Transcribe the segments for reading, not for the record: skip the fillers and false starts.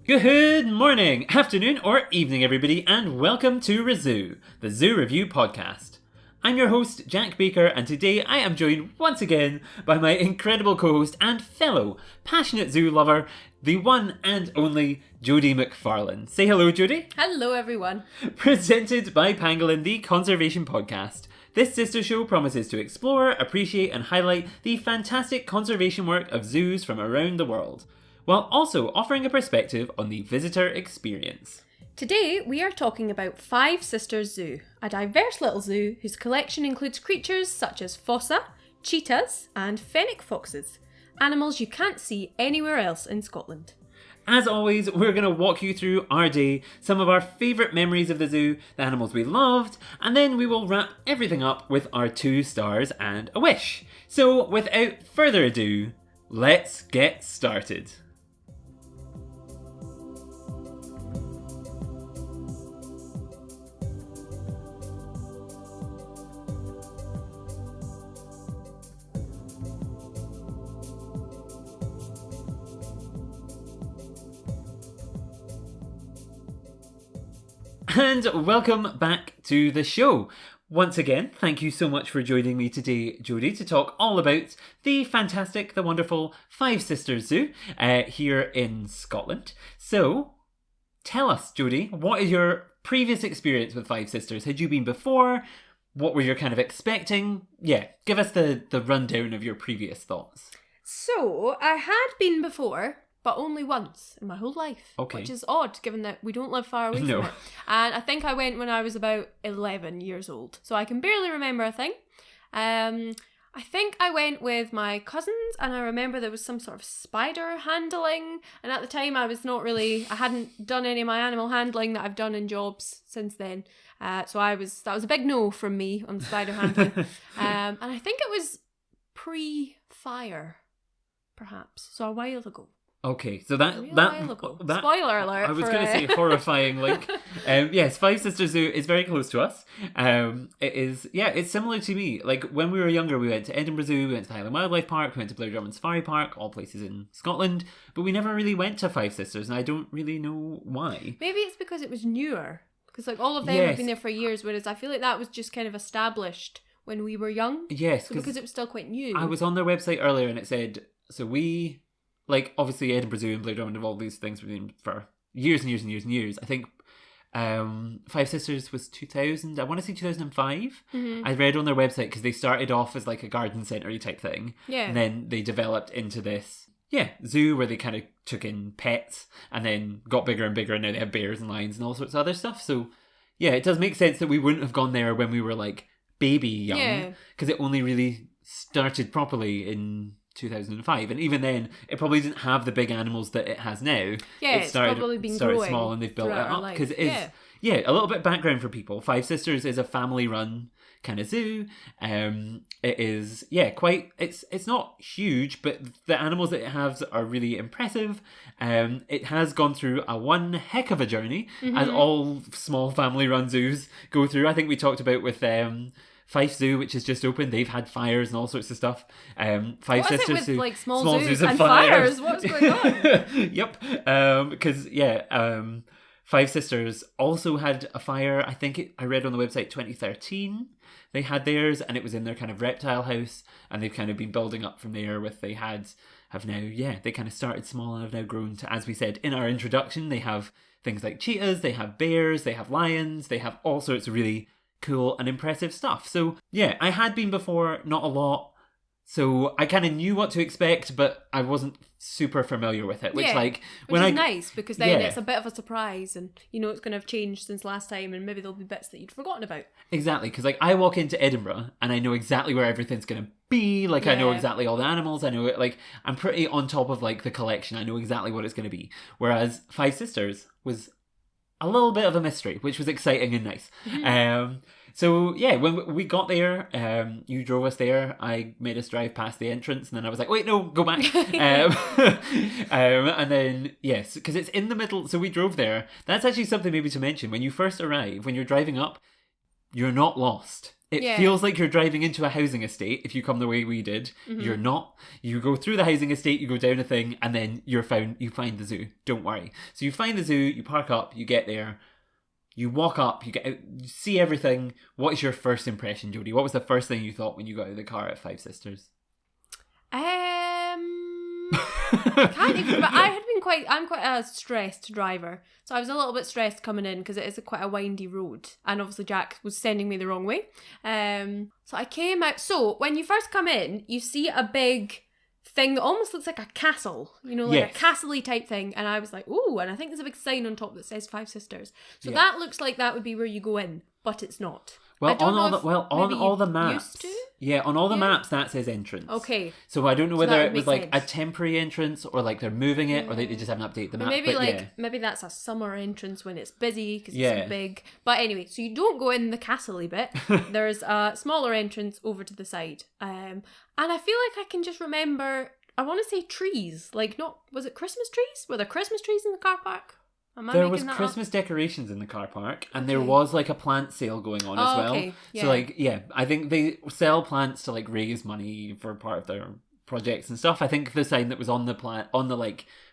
Good morning, afternoon, or evening, everybody, and welcome to ReZOO, the Zoo Review podcast. I'm your host, Jack Baker, and today I am joined once again by my incredible co-host and fellow passionate zoo lover, the one and only Jodi McFarlane. Say hello, Jodi. Hello, everyone. Presented by Pangolin, the conservation podcast. This sister show promises to explore, appreciate, and highlight the fantastic conservation work of zoos from around the world, while also offering a perspective on the visitor experience. Today, we are talking about Five Sisters Zoo, a diverse little zoo whose collection includes creatures such as fossa, cheetahs, and fennec foxes, animals you can't see anywhere else in Scotland. As always, we're going to walk you through our day, some of our favourite memories of the zoo, the animals we loved, and then we will wrap everything up with our 2 stars and a wish. So, without further ado, let's get started. And welcome back to the show. Once again, thank you so much for joining me today, Jodi, to talk all about the fantastic, the wonderful Five Sisters Zoo here in Scotland. So, tell us, Jodi, what is your previous experience with Five Sisters? Had you been before? What were you kind of expecting? Yeah, give us the rundown of your previous thoughts. So, I had been before, but only once in my whole life. Okay. Which is odd, given that we don't live far away No. from it. And I think I went when I was about 11 years old. So I can barely remember a thing. I think I went with my cousins, and I remember there was some sort of spider handling. And at the time, I hadn't done any of my animal handling that I've done in jobs since then. So that was a big no from me on spider handling. And I think it was pre-fire, perhaps. So a while ago. Okay, so that spoiler alert. I was going to say horrifying link. Yes, Five Sisters Zoo is very close to us. It's similar to me. Like when we were younger, we went to Edinburgh Zoo, we went to Highland Wildlife Park, we went to Blair Drummond Safari Park, all places in Scotland, but we never really went to Five Sisters, and I don't really know why. Maybe it's because it was newer, because like all of them have been there for years, whereas I feel like that was just kind of established when we were young. Yes, so because it was still quite new. I was on their website earlier, and it said like, obviously, Edinburgh Zoo and Blair Drummond have all these things been for years and years and years and years. I think Five Sisters was 2000. I want to say 2005. Mm-hmm. I read on their website because they started off as like a garden centre type thing. Yeah. And then they developed into this, zoo where they kind of took in pets and then got bigger and bigger, and now they have bears and lions and all sorts of other stuff. So, yeah, it does make sense that we wouldn't have gone there when we were like baby young, because it only really started properly in 2005, and even then it probably didn't have the big animals that it has now. It's probably been started growing small, and they've built it up because it is. Yeah. A little bit of background for people. Five Sisters is a family run kind of zoo. It is it's not huge, but the animals that it has are really impressive. It has gone through a one heck of a journey, as all small family run zoos go through. I think we talked about with Fife Zoo, which has just opened, they've had fires and all sorts of stuff. Five Sisters with Zoo, like small zoos and fires. What's going on? Yep. Because Five Sisters also had a fire. I think I read on the website 2013. They had theirs, and it was in their kind of reptile house, and they've kind of been building up from there. They kind of started small and have now grown to, as we said in our introduction, they have things like cheetahs, they have bears, they have lions, they have all sorts of really cool and impressive stuff. So yeah, I had been before, not a lot, so I kind of knew what to expect, but I wasn't super familiar with it, which is nice, because then it's a bit of a surprise, and you know it's going to have changed since last time, and maybe there'll be bits that you'd forgotten about. Exactly, because like I walk into Edinburgh and I know exactly where everything's going to be, I know exactly all the animals, I know it, like I'm pretty on top of like the collection, I know exactly what it's going to be, whereas Five Sisters was a little bit of a mystery, which was exciting and nice. So yeah, when we got there, you drove us there. I made us drive past the entrance, and then I was like, wait, no, go back. And then, yes, because it's in the middle. So we drove there. That's actually something maybe to mention. When you first arrive, when you're driving up, you're not lost. It Yeah. feels like you're driving into a housing estate if you come the way we did. You're not. You go through the housing estate, you go down a thing, and then you find the zoo. Don't worry. So you find the zoo, you park up, you get there, you walk up, you get out, you see everything. What is your first impression, Jodie? What was the first thing you thought when you got out of the car at Five Sisters? Can't even. But I'm quite a stressed driver, so I was a little bit stressed coming in because it is quite a windy road, and obviously Jack was sending me the wrong way. So I came out. So when you first come in, you see a big thing that almost looks like a castle, like a castle-y type thing, and I was like, ooh, and I think there's a big sign on top that says Five Sisters. So that looks like that would be where you go in, but it's not. Well, on all the maps, on all the maps that says entrance. Okay. So I don't know whether it was like sense. a temporary entrance or like they're moving it or they just haven't updated the map. Maybe that's a summer entrance when it's busy because it's big. But anyway, so you don't go in the castle-y bit. There's a smaller entrance over to the side, and I feel like I can just remember. I want to say trees, was it Christmas trees? Were there Christmas trees in the car park? There was Christmas decorations in the car park, and there was like a plant sale going on as well. Okay. Yeah. So I think they sell plants to like raise money for part of their projects and stuff. I think the sign that was on the plant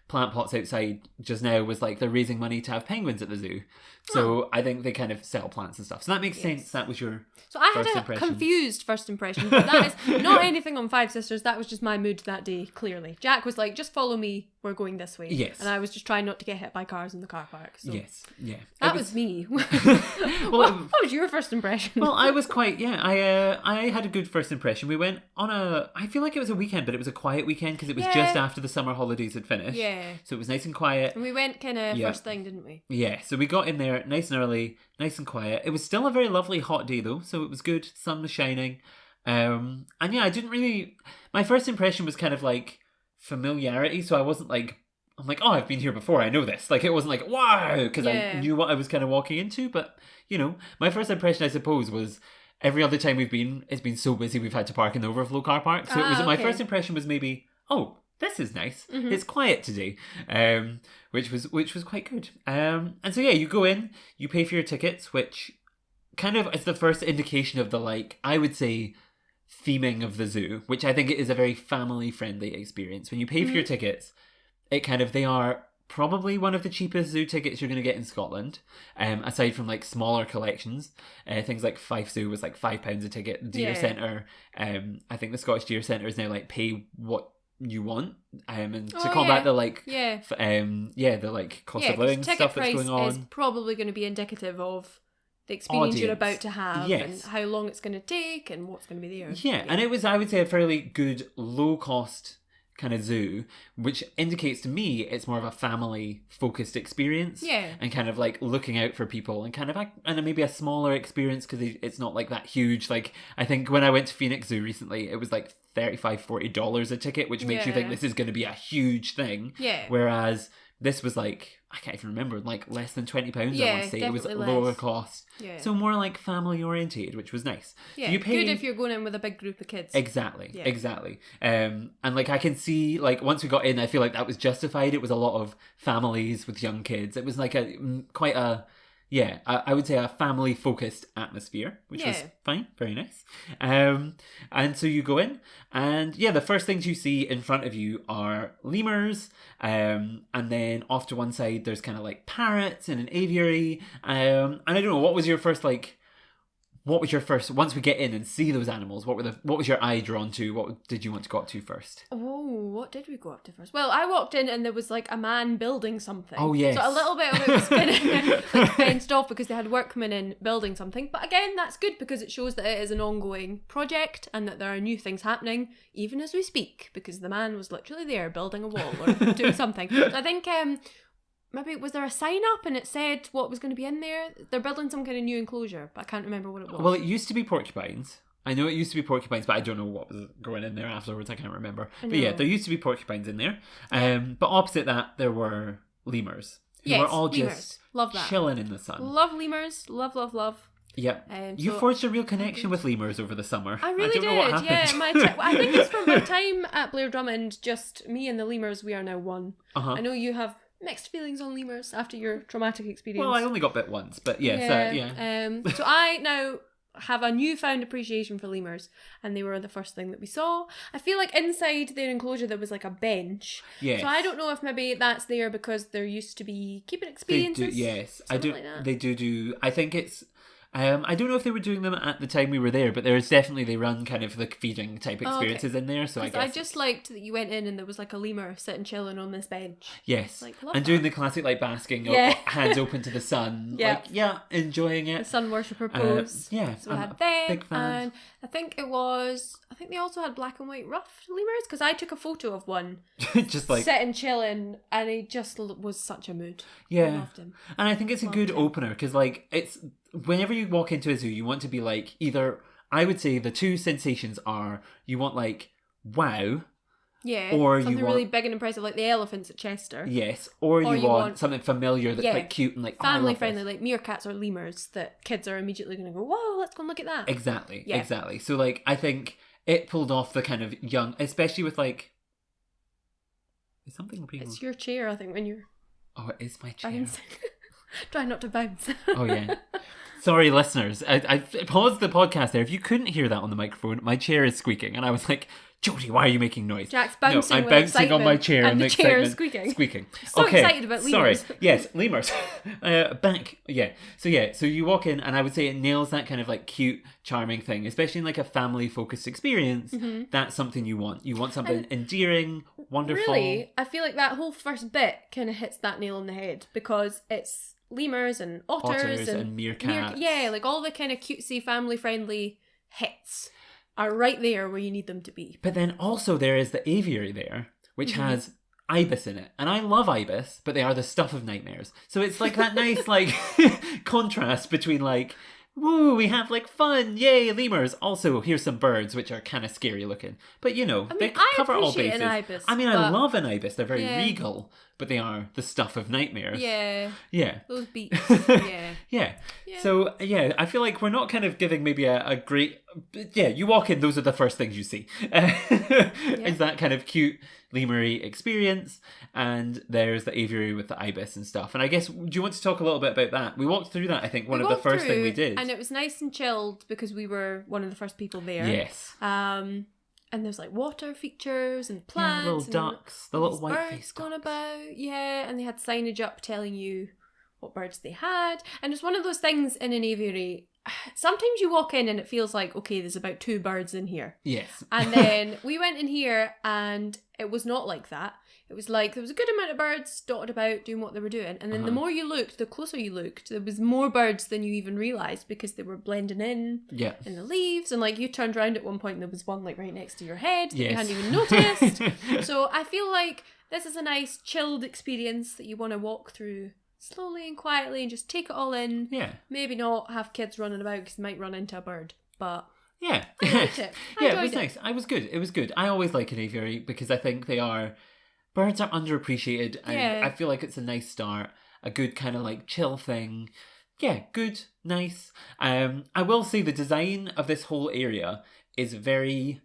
pots outside just now was like they're raising money to have penguins at the zoo. So I think they kind of sell plants and stuff. So that makes sense. That was your first impression. Confused first impression. But that is not anything on Five Sisters. That was just my mood that day, clearly. Jack was like, just follow me. We're going this way. Yes. And I was just trying not to get hit by cars in the car park. So. Yes. Yeah. That was me. Well, what was your first impression? Well, I was quite, I had a good first impression. We went on I feel like it was a weekend, but it was a quiet weekend because it was just after the summer holidays had finished. Yeah. So it was nice and quiet. And we went kind of first thing, didn't we? Yeah. So we got in there nice and early, nice and quiet. It was still a very lovely hot day though, so it was good. Sun was shining. And I didn't really, my first impression was kind of like familiarity. So I wasn't like, I'm like, oh, I've been here before. I know this. Like, it wasn't like, wow, because I knew what I was kind of walking into. But, my first impression, I suppose, was every other time we've been, it's been so busy we've had to park in the overflow car park. So my first impression was maybe, oh, this is nice. Mm-hmm. It's quiet today, which was quite good. And so, you go in, you pay for your tickets, which kind of is the first indication of the, I would say, theming of the zoo, which I think it is a very family-friendly experience. When you pay for your tickets, they are probably one of the cheapest zoo tickets you're going to get in Scotland, aside from smaller collections. Things like Fife Zoo was £5 a ticket. Deer Centre, I think the Scottish Deer Centre is now pay what you want, and to combat the cost of living stuff that's going on. Is probably going to be indicative of the experience you're about to have and how long it's going to take and what's going to be there. Yeah, and it was, I would say, a fairly good low cost kind of zoo, which indicates to me it's more of a family focused experience. Yeah. And kind of looking out for people and and maybe a smaller experience because it's not that huge. I think when I went to Phoenix Zoo recently, it was $35-40 a ticket, which makes you think this is going to be a huge thing. Yeah. Whereas this was I can't even remember, less than £20, I want to say. It was lower cost. Yeah. So more family orientated, which was nice. Yeah, so you pay... good if you're going in with a big group of kids. Exactly. And I can see, once we got in, I feel that was justified. It was a lot of families with young kids. It was I would say a family-focused atmosphere, which was fine, very nice. And so you go in, and the first things you see in front of you are lemurs, and then off to one side there's kind of parrots in an aviary, and I don't know, what was your first once we get in and see those animals, what was your eye drawn to? What did you want to go up to first? Oh, what did we go up to first? Well, I walked in and there was a man building something. Oh, yes. So a little bit of it was kind of fenced off because they had workmen in building something. But again, that's good because it shows that it is an ongoing project and that there are new things happening even as we speak, because the man was literally there building a wall or doing something. So I think maybe was there a sign up and it said what was going to be in there? They're building some kind of new enclosure, but I can't remember what it was. Well, it used to be porcupines. I know it used to be porcupines, but I don't know what was going in there afterwards. I can't remember. But there used to be porcupines in there. But opposite that, there were lemurs. Who were all lemurs. Just love that. Chilling in the sun. Love lemurs. Love. Yep. You forged a real connection with lemurs over the summer. I really did. Know what happened. I think it's from my time at Blair Drummond. Just me and the lemurs. We are now one. I know you have mixed feelings on lemurs after your traumatic experience. Well, I only got bit once, but So I now have a newfound appreciation for lemurs, and they were the first thing that we saw. I feel like inside their enclosure there was like a bench. Yes. So I don't know if maybe that's there because there used to be keeping experiences. Yes, I do. Like that. They do. I think it's. I don't know if they were doing them at the time we were there, but there is definitely, they run kind of like feeding type experiences in there. So I guess I just liked that you went in and there was like a lemur sitting chilling on this bench. Yes, like, and doing the classic like basking, hands open to the sun. Enjoying it. The sun worshipper pose. So we had them, big fan. And I think they also had black and white ruffed lemurs because I took a photo of one, just like sitting chilling, and he just was such a mood. Yeah, I loved him. And I think it's a good opener because like it's. Whenever you walk into a zoo, you want to be like, either, I would say the two sensations are, you want like, wow. Yeah, or something you want, really big and impressive like the elephants at Chester. Yes, or you want something familiar that's like cute and like, family friendly, like meerkats or lemurs that kids are immediately going to go, whoa, let's go and look at that. Exactly. So like, I think it pulled off the kind of young, especially with like, is something being... It's your chair, I think, when you're... Oh, it is my chair. Bouncing. Try not to bounce. Oh yeah. Sorry, listeners. I paused the podcast there. If you couldn't hear that on the microphone, my chair is squeaking, and I was like, Jodi, why are you making noise? Jack's bouncing. No, I'm bouncing on my chair, and the chair is squeaking. So excited about lemurs. Sorry. Yes, lemurs. Back. Yeah. So you walk in, and I would say it nails that kind of like cute, charming thing, especially in like a family-focused experience. Mm-hmm. That's something you want. You want something endearing, wonderful. Really, I feel like that whole first bit kind of hits that nail on the head because it's lemurs and otters and meerkats. Like all the kind of cutesy, family-friendly hits are right there where you need them to be. But then also there is the aviary there, which has Ibis in it. And I love Ibis, but they are the stuff of nightmares. So it's like that nice like contrast between like, woo, we have like fun, yay, lemurs. Also, here's some birds, which are kind of scary looking. But you know, they cover all bases. Ibis, I mean, I love an Ibis. They're very regal, but they are the stuff of nightmares. Yeah. Those beats. Yeah. So, I feel like we're not kind of giving maybe a great... Yeah, you walk in, those are the first things you see. Is that kind of cute lemury experience, and there's the aviary with the ibis and stuff. And I guess, do you want to talk a little bit about that? We walked through that, I think, one of the first things we did. And it was nice and chilled because we were one of the first people there. Yes. And there's like water features and plants. Little ducks, the little white-faced going about. Yeah, and they had signage up telling you what birds they had. And it's one of those things in an aviary. Sometimes you walk in and it feels like, okay, there's about 2 birds in here. Yes. And then we went in here and it was not like that. It was like there was a good amount of birds dotted about doing what they were doing. And then the more you looked, the closer you looked, there was more birds than you even realised because they were blending in the leaves. And like you turned around at one point and there was one like right next to your head that you hadn't even noticed. So I feel like this is a nice chilled experience that you want to walk through slowly and quietly and just take it all in. Yeah. Maybe not have kids running about because they might run into a bird. But yeah. I liked it. It was nice. It was good. I always like an aviary because I think birds are underappreciated, and I feel like it's a nice start, a good kind of like chill thing. Yeah, good, nice. I will say the design of this whole area is very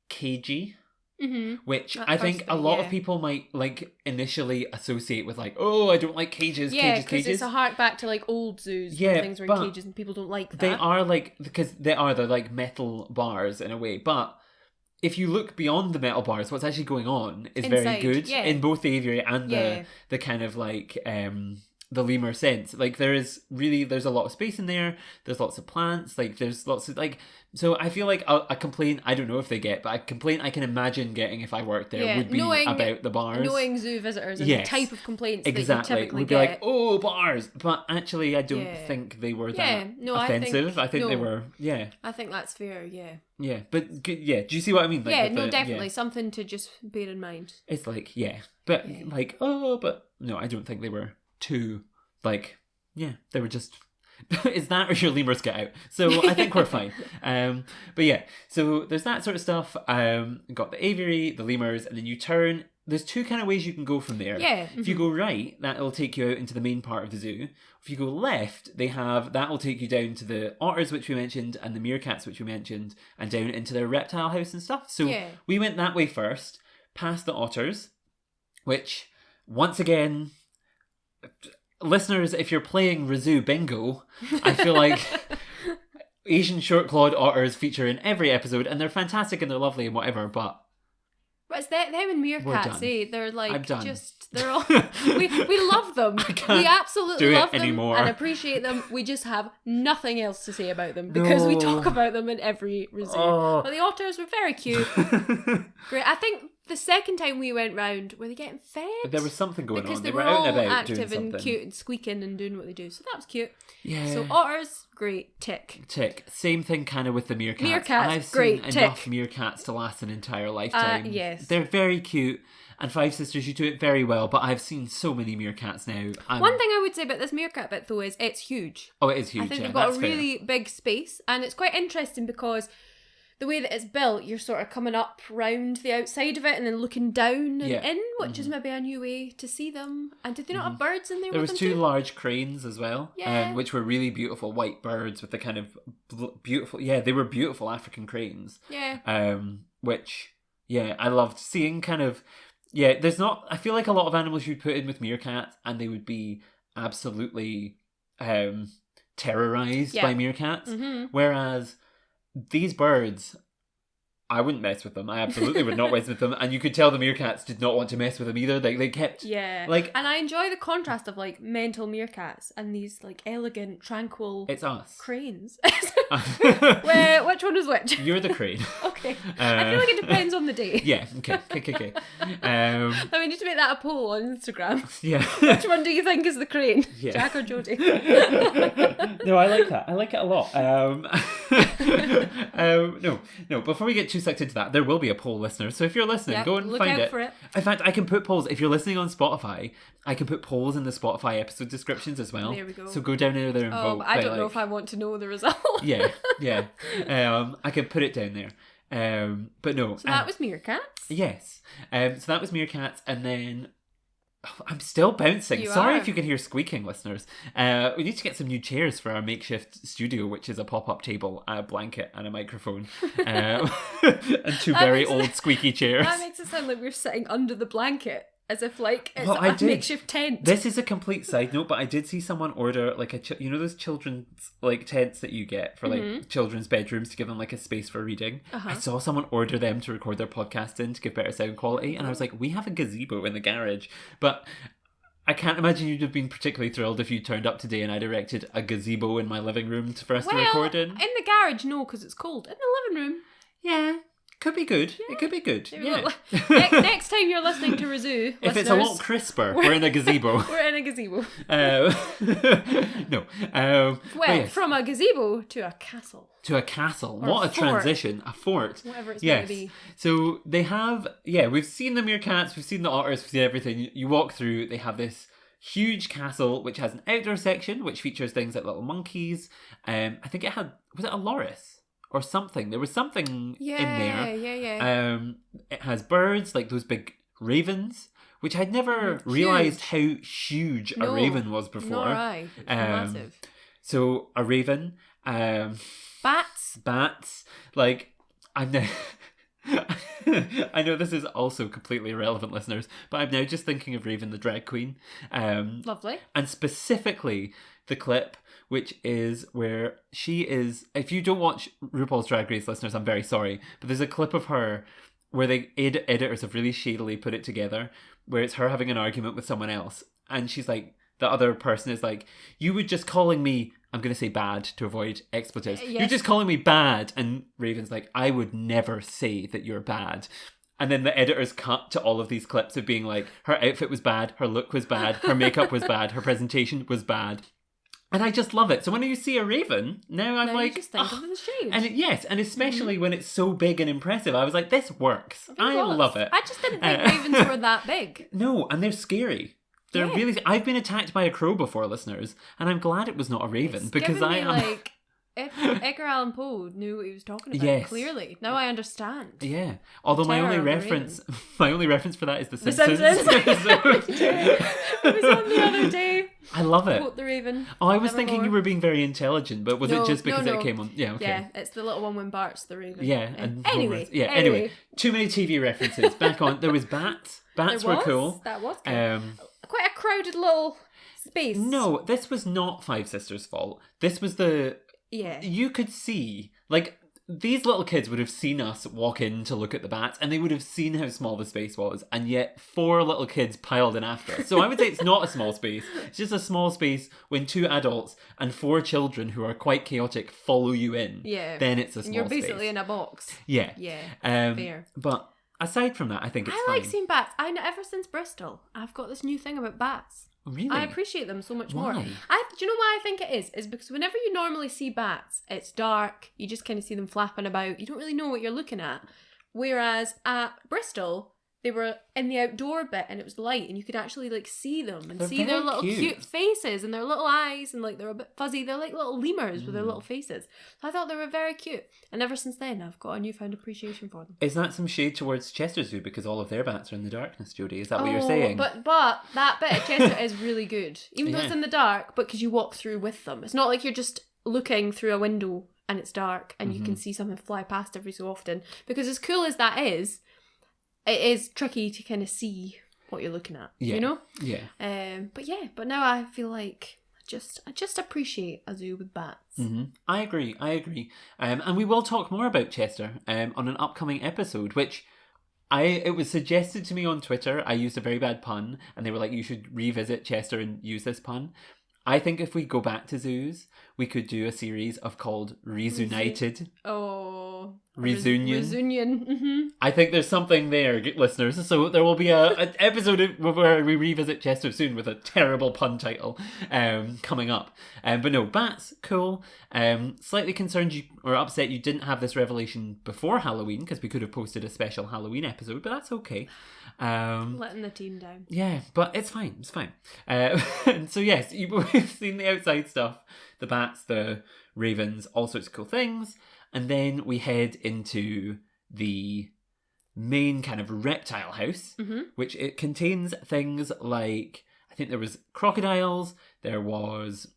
cagey. Mm-hmm. Which I think a lot of people might like initially associate with like, oh, I don't like cages. Yeah, because it's a hark back to like old zoos where things were in cages and people don't like that. They are like, because they're like metal bars in a way, but if you look beyond the metal bars, what's actually going on is inside, very good in both the aviary and the kind of like the lemur sense. Like there's a lot of space in there. There's lots of plants. Like there's lots of like. So I feel like a complaint, I don't know if they get, but a complaint I can imagine getting if I worked there would be about the bars. Knowing zoo visitors and the type of complaints that you typically would be like, oh, bars. But actually, I don't think they were that offensive. I think they were, I think that's fair, yeah. Yeah, but do you see what I mean? Like, definitely. Something to just bear in mind. It's like, but like, but no, I don't think they were too, like, they were just... Is that or your lemurs get out? So I think we're fine. But yeah, so there's that sort of stuff. Got the aviary, the lemurs, and then you turn. There's 2 kind of ways you can go from there. Yeah. If you go right, that'll take you out into the main part of the zoo. If you go left, that will take you down to the otters, which we mentioned, and the meerkats, which we mentioned, and down into their reptile house and stuff. So we went that way first, past the otters, which once again... Listeners, if you're playing ReZOO Bingo, I feel like Asian short-clawed otters feature in every episode, and they're fantastic and they're lovely and whatever, but But it's them and meerkats, done. eh? They're like I'm done. they're all we love them. We absolutely do it love them anymore. and appreciate them. We just have nothing else to say about them because we talk about them in every ReZOO. Oh. But the otters were very cute. Great. I think the second time we went round, were they getting fed? There was something going because on. they were were out all and about active doing and something. cute and squeaking and doing what they do. So that was cute. Yeah. So otters, great, tick. Tick. Same thing kind of with the meerkats. Meerkats, I've great, seen enough tick. meerkats to last an entire lifetime. Yes. They're very cute. And Five Sisters, you do it very well, but I've seen so many meerkats now. One thing I would say about this meerkat bit though is it's huge. Oh, it is huge. I think yeah, they've got a that's fair. really big space, and it's quite interesting because the way that it's built, you're sort of coming up round the outside of it and then looking down and in, which is maybe a new way to see them. And did they not have birds in there There with was them two too? large cranes as well, Yeah. which were really beautiful white birds with the kind of beautiful. Yeah, they were beautiful African cranes. Yeah. Which I loved seeing. Kind of there's not. I feel like a lot of animals you'd put in with meerkats, and they would be absolutely terrorized by meerkats. Mm-hmm. Whereas these birds, I wouldn't mess with them. I absolutely would not mess with them. And you could tell the meerkats did not want to mess with them either. They kept... Yeah. Like... And I enjoy the contrast of like mental meerkats and these like elegant, tranquil It's us. cranes. Where, which one is which? You're the crane. Okay. I feel like it depends on the day. Yeah, okay. So we need to make that a poll on Instagram. Yeah. Which one do you think is the crane? Yeah. Jack or Jodi? No, I like that. I like it a lot. No. Before we get too sucked into that, there will be a poll, listeners. So if you're listening, Yep, go and look find out it. for it. In fact, I can put polls. If you're listening on Spotify, I can put polls in the Spotify episode descriptions as well. There we go. So go down there and Oh, vote. but I don't know if I want to know the result. Yeah. I can put it down there. But no. So that was meerkats. Yes. So that was meerkats, and then I'm still bouncing. You Sorry are. if you can hear squeaking, listeners. We need to get some new chairs for our makeshift studio, which is a pop-up table, a blanket, and a microphone, and two very old squeaky chairs. That makes it sound like we're sitting under the blanket, as if like it's Well, I a did. makeshift tent. This is a complete side note, but I did see someone order like you know those children's like tents that you get for like children's bedrooms to give them like a space for reading. I saw someone order them to record their podcast in to give better sound quality, and I was like, we have a gazebo in the garage, but I can't imagine you'd have been particularly thrilled if you turned up today and I'd erected a gazebo in my living room for us to record in. In the garage, no, because it's cold. In the living room, Yeah. Could be good. Yeah. It could be good. there we Yeah. go. Next time you're listening to ReZOO, If it's a lot crisper, we're in a gazebo. we're in a gazebo. No. Well, but yes. from a gazebo to a castle, To a castle. Or What a a fort. transition. A fort. whatever it's meant Yes. to be. So they have, we've seen the meerkats, we've seen the otters, we've seen everything. You walk through, they have this huge castle which has an outdoor section which features things like little monkeys. I think it had, was it a loris or something? There was something in there. Yeah. It has birds, like those big ravens, which I'd never realised how huge a raven was before. Nor I. It's massive. So a raven, Bats. like I'm now. I know this is also completely irrelevant, listeners, but I'm now just thinking of Raven the drag queen. Lovely. And specifically the clip, which is where she is. If you don't watch RuPaul's Drag Race, listeners, I'm very sorry, but there's a clip of her where the editors have really shadily put it together, where it's her having an argument with someone else, and she's like, the other person is like, you were just calling me, I'm going to say bad to avoid expletives. Yes. You're just calling me bad. And Raven's like, I would never say that you're bad. And then the editors cut to all of these clips of being like, her outfit was bad, her look was bad, her makeup was bad, her presentation was bad. And I just love it. So when you see a raven, now I'm Now like, you just think of the shade. and especially when it's so big and impressive, I was like, this works. I love it. I just didn't think ravens were that big. No, and they're scary. They're Yeah. really. I've been attacked by a crow before, listeners, and I'm glad it was not a raven It's because given I me, am. like, Edgar Allan Poe knew what he was talking about. Yes. Clearly, now I understand. Yeah. Although my terror only of the reference, my only reference for that is The The Simpsons. Simpsons. It was on the other day. I love it. Quote the raven. Oh, I was thinking Nevermore. you were being very intelligent, but was No, it just because no. it came on? Yeah. Okay. Yeah, it's the little one when Bart's the raven. Yeah. And anyway, Anyway. Too many TV references. Back on. There was bats. Bats there were was, cool. That was cool. Quite a crowded little space. No, this was not Five Sisters' fault. This was the Yeah. You could see, like, these little kids would have seen us walk in to look at the bats, and they would have seen how small the space was, and yet 4 little kids piled in after us. So I would say it's not a small space. It's just a small space when 2 adults and 4 children who are quite chaotic follow you in. Yeah. Then it's a small space. You're basically in a box. Yeah. Yeah. Fair. But aside from that, I think it's I fine. like seeing bats. Ever since Bristol, I've got this new thing about bats. Really? I appreciate them so much more. Why? Do you know why I think it is? Is because whenever you normally see bats, it's dark. You just kind of see them flapping about. You don't really know what you're looking at. Whereas at Bristol, they were in the outdoor bit and it was light and you could actually like see them and They're see their very little cute. cute faces and their little eyes and like they're a bit fuzzy. They're like little lemurs with their little faces. So I thought they were very cute. And ever since then, I've got a newfound appreciation for them. Is that some shade towards Chester Zoo because all of their bats are in the darkness, Jodie? Is that what you're saying? But that bit at Chester is really good. Even though it's in the dark, but because you walk through with them. It's not like you're just looking through a window and it's dark and you can see something fly past every so often. Because as cool as that is, it is tricky to kind of see what you're looking at, you know? Yeah. But now I feel like I just appreciate a zoo with bats. Mm-hmm. I agree. And we will talk more about Chester on an upcoming episode, which it was suggested to me on Twitter. I used a very bad pun, and they were like, you should revisit Chester and use this pun. I think if we go back to zoos, we could do a series called ReZoonited. Oh. Reunion. Mm-hmm. I think there's something there, listeners. So there will be an episode where we revisit Chester soon with a terrible pun title coming up. But no, bats, cool. Slightly concerned or upset you didn't have this revelation before Halloween because we could have posted a special Halloween episode, but that's okay. Letting the team down. Yeah, but it's fine. It's fine. And so yes, we've seen the outside stuff, the bats, the ravens, all sorts of cool things. And then we head into the main kind of reptile house, which it contains things like, I think there was crocodiles, there was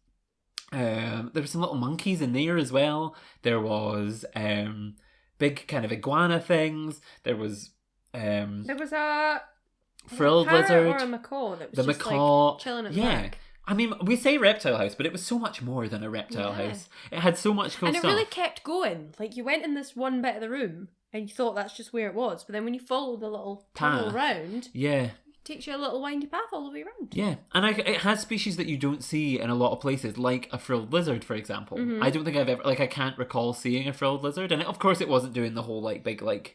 some little monkeys in there as well. There was big kind of iguana things. There was a frilled lizard or a macaw that was the just macaw, like chilling at the yeah. back. I mean, we say reptile house, but it was so much more than a reptile house. It had so much cool and stuff. And it really kept going. Like, you went in this one bit of the room, and you thought that's just where it was. But then when you follow the little tunnel around, it takes you a little windy path all the way around. Yeah, and it has species that you don't see in a lot of places, like a frilled lizard, for example. I don't think I've ever, I can't recall seeing a frilled lizard. And of course it wasn't doing the whole, big,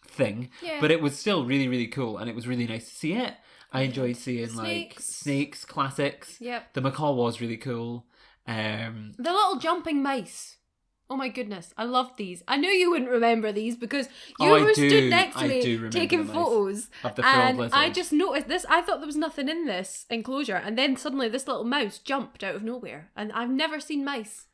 thing. Yeah. But it was still really, really cool, and it was really nice to see it. I enjoyed seeing snakes, classics. Yep. The macaw was really cool. The little jumping mice. Oh my goodness, I loved these. I knew you wouldn't remember these because you stood next to me taking photos. Of the frilled lizard. I just noticed this. I thought there was nothing in this enclosure, and then suddenly this little mouse jumped out of nowhere, and I've never seen mice.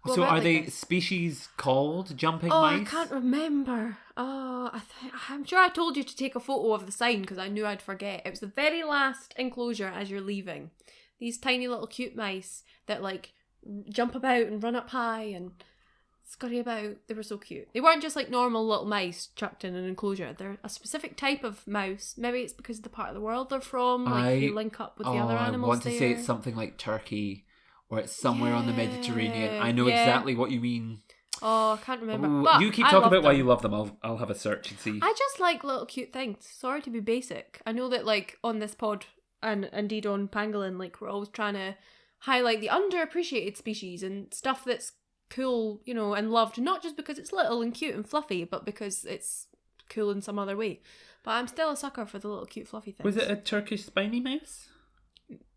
So are they species called jumping mice? I can't remember. I'm sure I told you to take a photo of the sign because I knew I'd forget. It was the very last enclosure as you're leaving. These tiny little cute mice that jump about and run up high and scurry about. They were so cute. They weren't just normal little mice chucked in an enclosure. They're a specific type of mouse. Maybe it's because of the part of the world they're from. If you link up with the other animals I want to say it's something like Turkey. Or it's somewhere on the Mediterranean. I know exactly what you mean. Oh, I can't remember. But you keep talking about why you love them. I'll have a search and see. I just like little cute things. Sorry to be basic. I know that on this pod and indeed on Pangolin, we're always trying to highlight the underappreciated species and stuff that's cool, and loved, not just because it's little and cute and fluffy, but because it's cool in some other way. But I'm still a sucker for the little cute fluffy things. Was it a Turkish spiny mouse?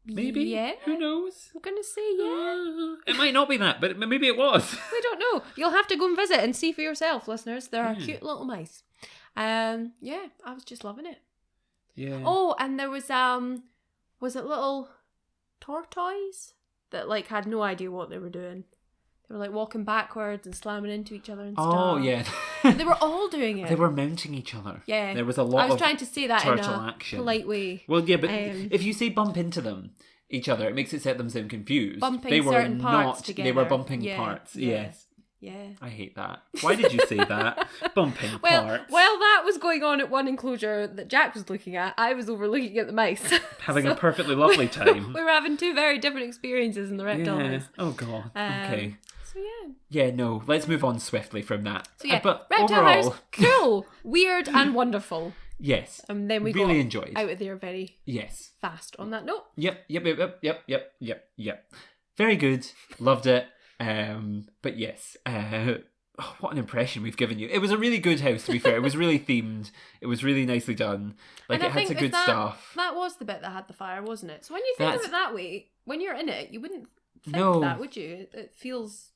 Maybe. Yeah. Who knows? I'm going to say yeah. It might not be that, but maybe it was. We don't know. You'll have to go and visit and see for yourself, listeners. There are cute little mice. I was just loving it. Yeah. Oh, and there was it little tortoise that had no idea what they were doing. They were walking backwards and slamming into each other and stuff. Oh, yeah. They were all doing it. They were mounting each other. Yeah. There was a lot of I was trying to say that in a action. Polite way. Well, yeah, but if you say bump into each other, it makes it set them sound confused. Bumping certain parts together. They were bumping parts. Yes. Yeah. I hate that. Why did you say that? Bumping parts. While that was going on at one enclosure that Jack was looking at, I was over looking at the mice. Having a perfectly lovely time. We were having two very different experiences in the reptile house. Oh, God. Okay. So yeah. Yeah, no, let's move on swiftly from that. So yeah, but reptile overall, house, cool, weird and wonderful. yes. And then we really got enjoyed. out of there very Yes. fast on that note. Yep. Very good. Loved it. But yes, what an impression we've given you. It was a really good house, to be fair. It was really themed. It was really nicely done. Like, And it I had some think good stuff. That was the bit that had the fire, wasn't it? So when you think of it that way, when you're in it, you wouldn't think that, would you? It feels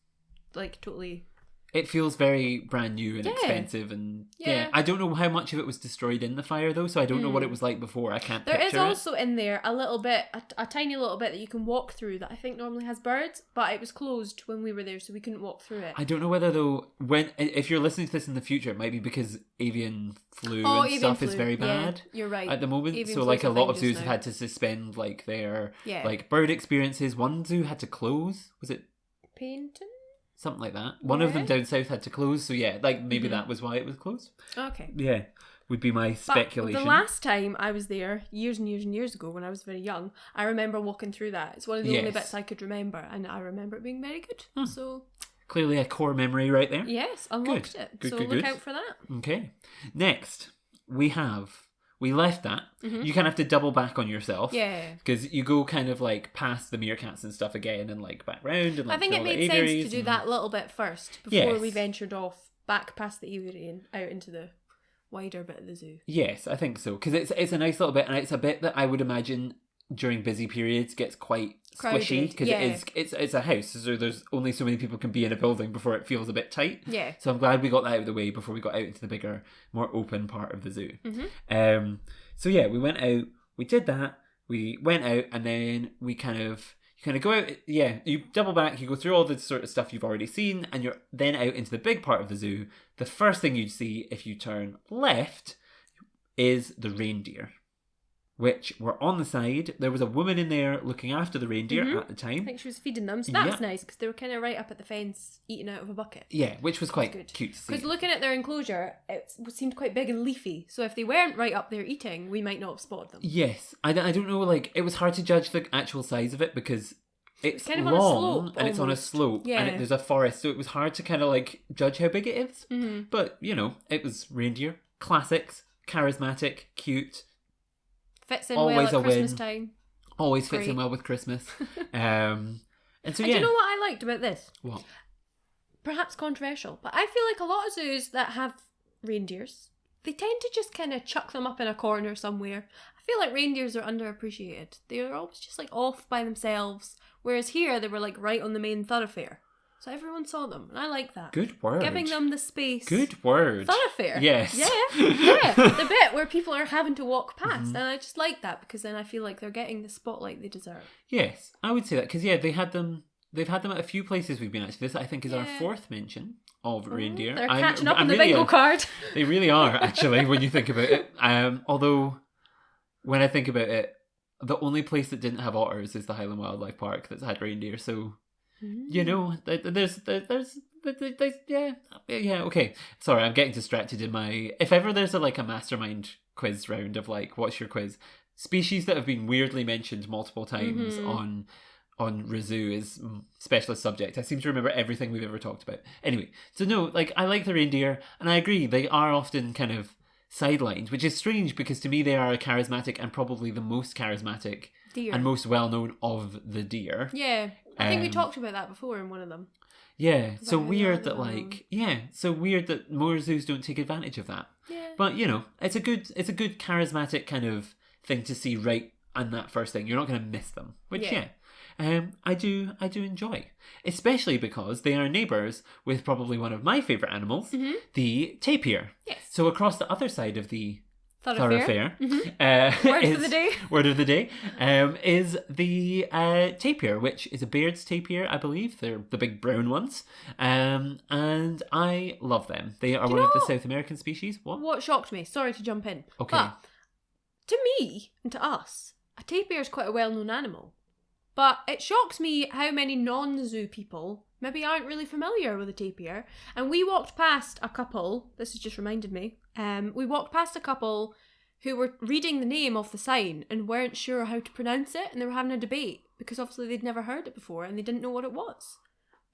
like totally... It feels very brand new and expensive, and I don't know how much of it was destroyed in the fire though, so I don't know what it was like before. I can't picture it. There is also in there a little bit, a tiny little bit that you can walk through that I think normally has birds, but it was closed when we were there, so we couldn't walk through it. I don't know whether though, if you're listening to this in the future, it might be because avian flu is very bad. You're right. At the moment, Avian so flu's like a lot of thing zoos just have now. had to suspend like their like bird experiences. One zoo had to close. Was it Painting? something like that? One of them down south had to close. So yeah, like maybe that was why it was closed. Okay. Yeah, would be my speculation. But the last time I was there, years and years and years ago, when I was very young, I remember walking through that. It's one of the only bits I could remember, and I remember it being very good. So clearly a core memory right there. yes, unlocked it. Good, so good, look good. out for that. Okay. Next, we left that. You kind of have to double back on yourself. Yeah. Because you go kind of like past the meerkats and stuff again and like back round and like I think through it all the made sense to aviaries do and- that little bit first before we Yes. ventured off back past the aviary and out into the wider bit of the zoo. Yes, I think so. Because it's a nice little bit, and it's a bit that I would imagine during busy periods gets quite squishy Crowded, because it's a house, so there's only so many people can be in a building before it feels a bit tight. Yeah. So I'm glad we got that out of the way before we got out into the bigger, more open part of the zoo. So yeah, we went out, we did that, we went out, and then you kind of go out. Yeah, you double back, you go through all the sort of stuff you've already seen, and you're then out into the big part of the zoo. The first thing you'd see if you turn left is the reindeer, which were on the side. There was a woman in there looking after the reindeer at the I time. think she was feeding them, so that was nice because they were kind of right up at the fence eating out of a bucket. Yeah, which was quite good. cute to see. Because looking at their enclosure, it seemed quite big and leafy. So if they weren't right up there eating, we might not have spotted them. Yes, I don't know, like, it was hard to judge the actual size of it because it's kind of on a long slope, and it's on a almost. slope Yeah. and there's a forest, so it was hard to kind of like judge how big it is. But, you know, it was reindeer, classics, charismatic, cute, Fits in Always well a at Christmas win. time. always fits in Great. well with Christmas. And so, And yeah. do you know what I liked about this? What? Perhaps controversial, but I feel like a lot of zoos that have reindeers, they tend to just kind of chuck them up in a corner somewhere. I feel like reindeers are underappreciated. They're always just like off by themselves, whereas here they were like right on the main thoroughfare. So everyone saw them, and I like that. Good word. Giving them the space. Good word. Thoroughfare. Yes. Yeah. The bit where people are having to walk past. And I just like that because then I feel like they're getting the spotlight they deserve. Yes, I would say that because they've had them at a few places we've been. Actually, this I think is our fourth mention of reindeer. They're catching up I'm on the really bingo card. They really are, actually, when you think about it. Although when I think about it, the only place that didn't have otters is the Highland Wildlife Park that's had reindeer. So you know, there's okay. Sorry, I'm getting distracted in my. If ever there's a mastermind quiz round of like, what's your quiz? Species that have been weirdly mentioned multiple times on ReZOO is specialist subject. I seem to remember everything we've ever talked about. Anyway, so no, like I like the reindeer, and I agree they are often kind of sidelined, which is strange because to me they are charismatic and probably the most charismatic Deer. and most well known of the deer. Yeah. I think we talked about that before in one of them. Yeah, so how they weird are that well so weird that more zoos don't take advantage of that. Yeah. But you know, it's a good charismatic kind of thing to see right on that first thing. You're not going to miss them, which I do enjoy, especially because they are neighbours with probably one of my favourite animals, the tapir. Yes. So across the other side of the Thoroughfare. Word of the day is the tapir, which is a Baird's tapir, I believe. They're the big brown ones, and I love them. They are one of the South American species. What shocked me? Sorry to jump in. Okay. But to me and to us, a tapir is quite a well-known animal. But it shocks me how many non-zoo people maybe aren't really familiar with a tapir. And we walked past a couple, this has just reminded me, we walked past a couple who were reading the name off the sign and weren't sure how to pronounce it, and they were having a debate because obviously they'd never heard it before and they didn't know what it was.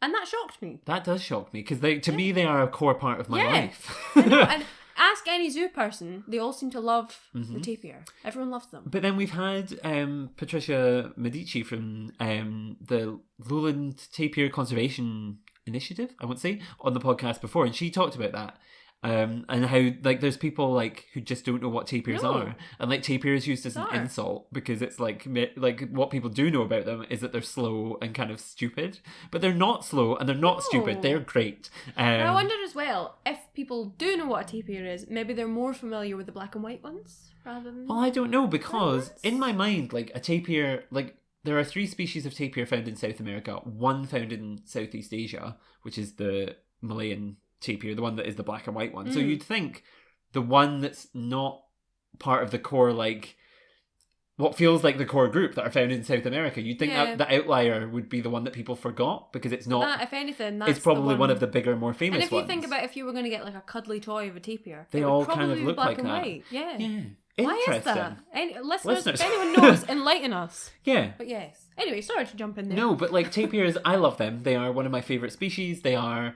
And that shocked me. That does shock me, because to me they are a core part of my life. I know, and ask any zoo person, they all seem to love the tapir. Everyone loves them. But then we've had Patricia Medici from the Lowland Tapir Conservation Initiative, I would say, on the podcast before, and she talked about that. And how like there's people like who just don't know what tapirs are, and like tapirs used as an insult, because it's like what people do know about them is that they're slow and kind of stupid, but they're not slow and they're not stupid. They're great. I wonder as well if people do know what a tapir is, maybe they're more familiar with the black and white ones rather than. Well, I don't know, because in my mind, like a tapir, like there are 3 species of tapir found in South America, 1 found in Southeast Asia, which is the Malayan tapir, the one that is the black and white one. So you'd think the one that's not part of the core, like what feels like the core group that are found in South America, you'd think that the outlier would be the one that people forgot, because it's not. If anything, that's it's probably one of the bigger, more famous ones. And if you think about if you were going to get like a cuddly toy of a tapir, they all kind of look like that. White. Yeah. Why is that? Listeners, if anyone knows, enlighten us. Yeah. But yes. Anyway, sorry to jump in there. No, but like tapirs, I love them. They are one of my favourite species. They are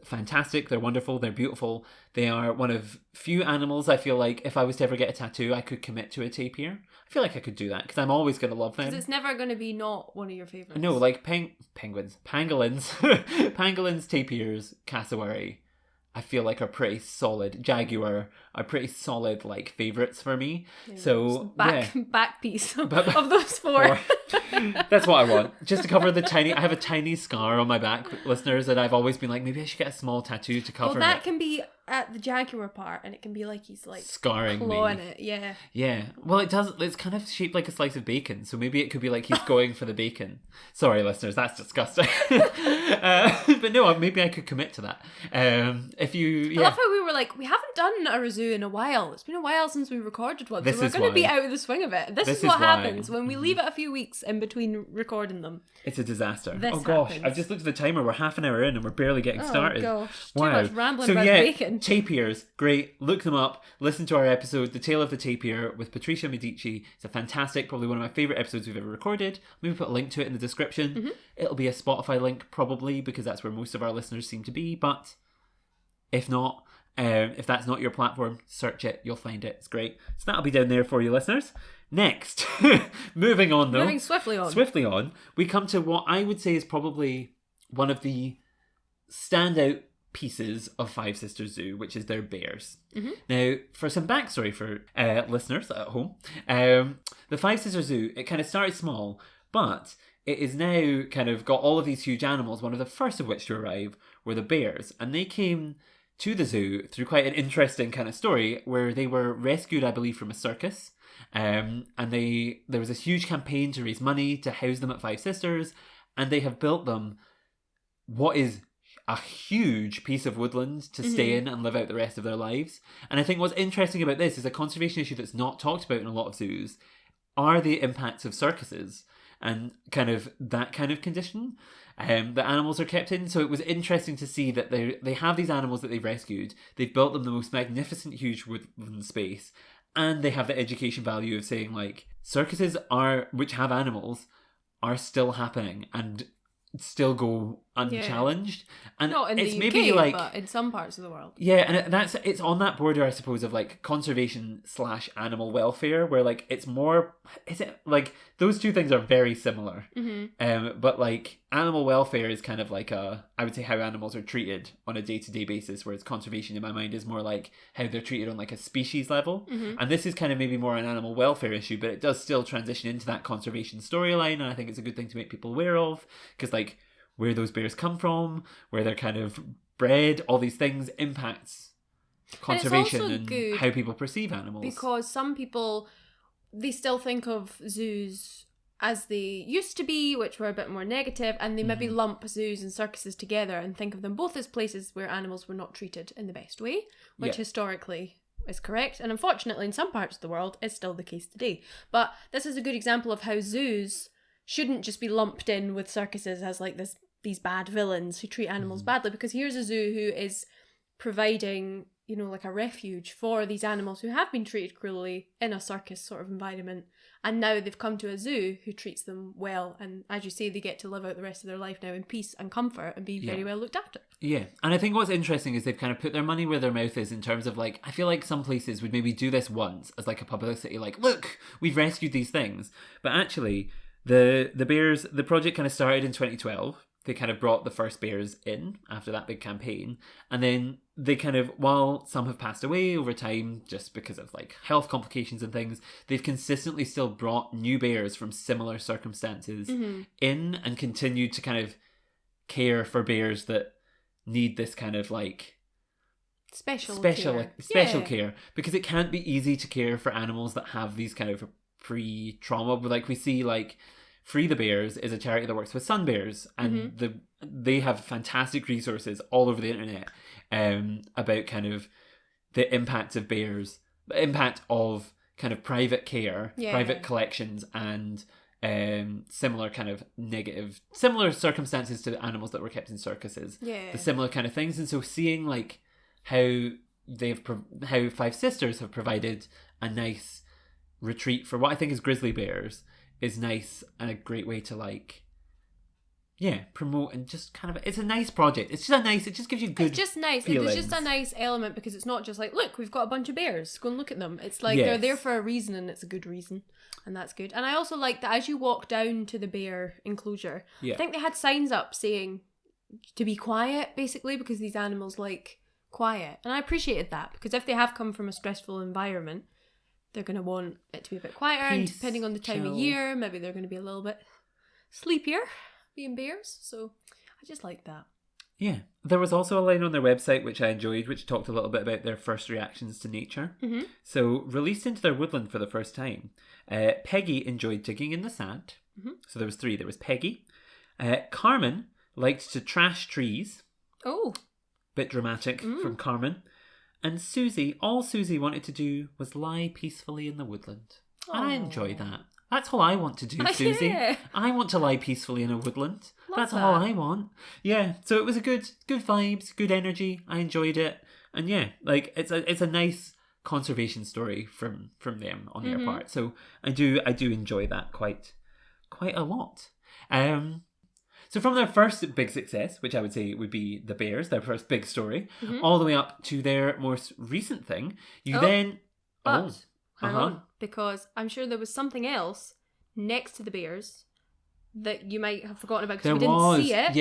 fantastic. They're wonderful. They're beautiful. They are one of few animals I feel like if I was to ever get a tattoo, I could commit to a tapir. I feel like I could do that, because I'm always going to love them. Because it's never going to be not one of your favourites. No, like penguins, pangolins, pangolins, tapirs, cassowary, I feel like are pretty solid. Jaguar are pretty solid, like, favourites for me. Yeah, so back piece of those 4. That's what I want. Just to cover I have a tiny scar on my back, listeners, and I've always been like, maybe I should get a small tattoo to cover it. Well, that can be at the jaguar part, and it can be like he's like scarring clawing me. It. Yeah. Yeah. Well, it's kind of shaped like a slice of bacon, so maybe it could be like he's going for the bacon. Sorry, listeners, that's disgusting. But no, maybe I could commit to that. I love how we were like, we haven't done a ReZOO in a while. It's been a while since we recorded one, so we're going to be out of the swing of it. This is what happens when we leave it a few weeks in between recording them. It's a disaster. This gosh, happens. I've just looked at the timer. We're half an hour in and we're barely getting started. Oh gosh, wow. Too much rambling about bacon. Tapirs, great. Look them up. Listen to our episode, The Tale of the Tapir, with Patricia Medici. It's a fantastic, probably one of my favourite episodes we've ever recorded. Maybe put a link to it in the description. Mm-hmm. It'll be a Spotify link, probably, because that's where most of our listeners seem to be. But if not, if that's not your platform, search it. You'll find it. It's great. So that'll be down there for you, listeners. Next, moving on though. Moving swiftly on. We come to what I would say is probably one of the standout pieces of Five Sisters Zoo, which is their bears. Mm-hmm. Now, for some backstory for listeners at home, the Five Sisters Zoo, it kind of started small, but it is now kind of got all of these huge animals, one of the first of which to arrive were the bears. And they came to the zoo through quite an interesting kind of story where they were rescued, I believe, from a circus. And there was a huge campaign to raise money to house them at Five Sisters, and they have built them what is a huge piece of woodland to stay in and live out the rest of their lives. And I think what's interesting about this is a conservation issue that's not talked about in a lot of zoos are the impacts of circuses and kind of that kind of condition that animals are kept in. So it was interesting to see that they have these animals that they've rescued. They've built them the most magnificent, huge woodland space. And they have the education value of saying, like, circuses which have animals are still happening and still go unchallenged. And not in it's the UK, maybe like, but in some parts of the world. Yeah, and it's on that border, I suppose, of like conservation / animal welfare, where like it's more, is it like those two things are very similar. Mm-hmm. But like animal welfare is kind of like I would say how animals are treated on a day-to-day basis, whereas conservation in my mind is more like how they're treated on like a species level. Mm-hmm. And this is kind of maybe more an animal welfare issue, but it does still transition into that conservation storyline, and I think it's a good thing to make people aware of, because like where those bears come from, where they're kind of bred, all these things impacts conservation and how people perceive animals. Because some people, they still think of zoos as they used to be, which were a bit more negative, and they maybe lump zoos and circuses together and think of them both as places where animals were not treated in the best way, which historically is correct, and unfortunately in some parts of the world is still the case today. But this is a good example of how zoos shouldn't just be lumped in with circuses as like these bad villains who treat animals badly, because here's a zoo who is providing, you know, like a refuge for these animals who have been treated cruelly in a circus sort of environment. And now they've come to a zoo who treats them well. And as you say, they get to live out the rest of their life now in peace and comfort and be very well looked after. Yeah. And I think what's interesting is they've kind of put their money where their mouth is in terms of like, I feel like some places would maybe do this once as like a publicity, like, look, we've rescued these things. But actually, the bears, the project kind of started in 2012. They kind of brought the first bears in after that big campaign. And then they kind of, while some have passed away over time just because of like health complications and things, they've consistently still brought new bears from similar circumstances in and continued to kind of care for bears that need this kind of like special care, because it can't be easy to care for animals that have these kind of pre-trauma. Like we see like Free the Bears is a charity that works with sun bears, and they have fantastic resources all over the internet about kind of the impact of bears, the impact of kind of private care, private collections, and similar kind of similar circumstances to animals that were kept in circuses. The similar kind of things. And so seeing like how Five Sisters have provided a nice retreat for what I think is grizzly bears is nice and a great way to like promote and just kind of, it's a nice project. It's just it just gives you good, it's just nice feelings. There's just a nice element because it's not just like, look, we've got a bunch of bears, go and look at them. It's like they're there for a reason, and it's a good reason, and that's good. And I also like that as you walk down to the bear enclosure, I think they had signs up saying to be quiet, basically, because these animals like quiet, and I appreciated that, because if they have come from a stressful environment, they're going to want it to be a bit quieter, and depending on the time of year, maybe they're going to be a little bit sleepier, being bears. So I just like that. Yeah. There was also a line on their website which I enjoyed, which talked a little bit about their first reactions to nature. So, released into their woodland for the first time, Peggy enjoyed digging in the sand. So there was 3. There was Peggy. Carmen liked to trash trees. Oh. Bit dramatic from Carmen. And Susie, all Susie wanted to do was lie peacefully in the woodland. And I enjoy that. That's all I want to do, Susie. I want to lie peacefully in a woodland. That's all I want. Yeah, so it was a good vibes, good energy. I enjoyed it. And yeah, like it's a nice conservation story from them on their part. So I do enjoy that quite a lot. So from their first big success, which I would say would be the bears, their first big story, all the way up to their most recent thing, hang on, because I'm sure there was something else next to the bears that you might have forgotten about because we didn't see it.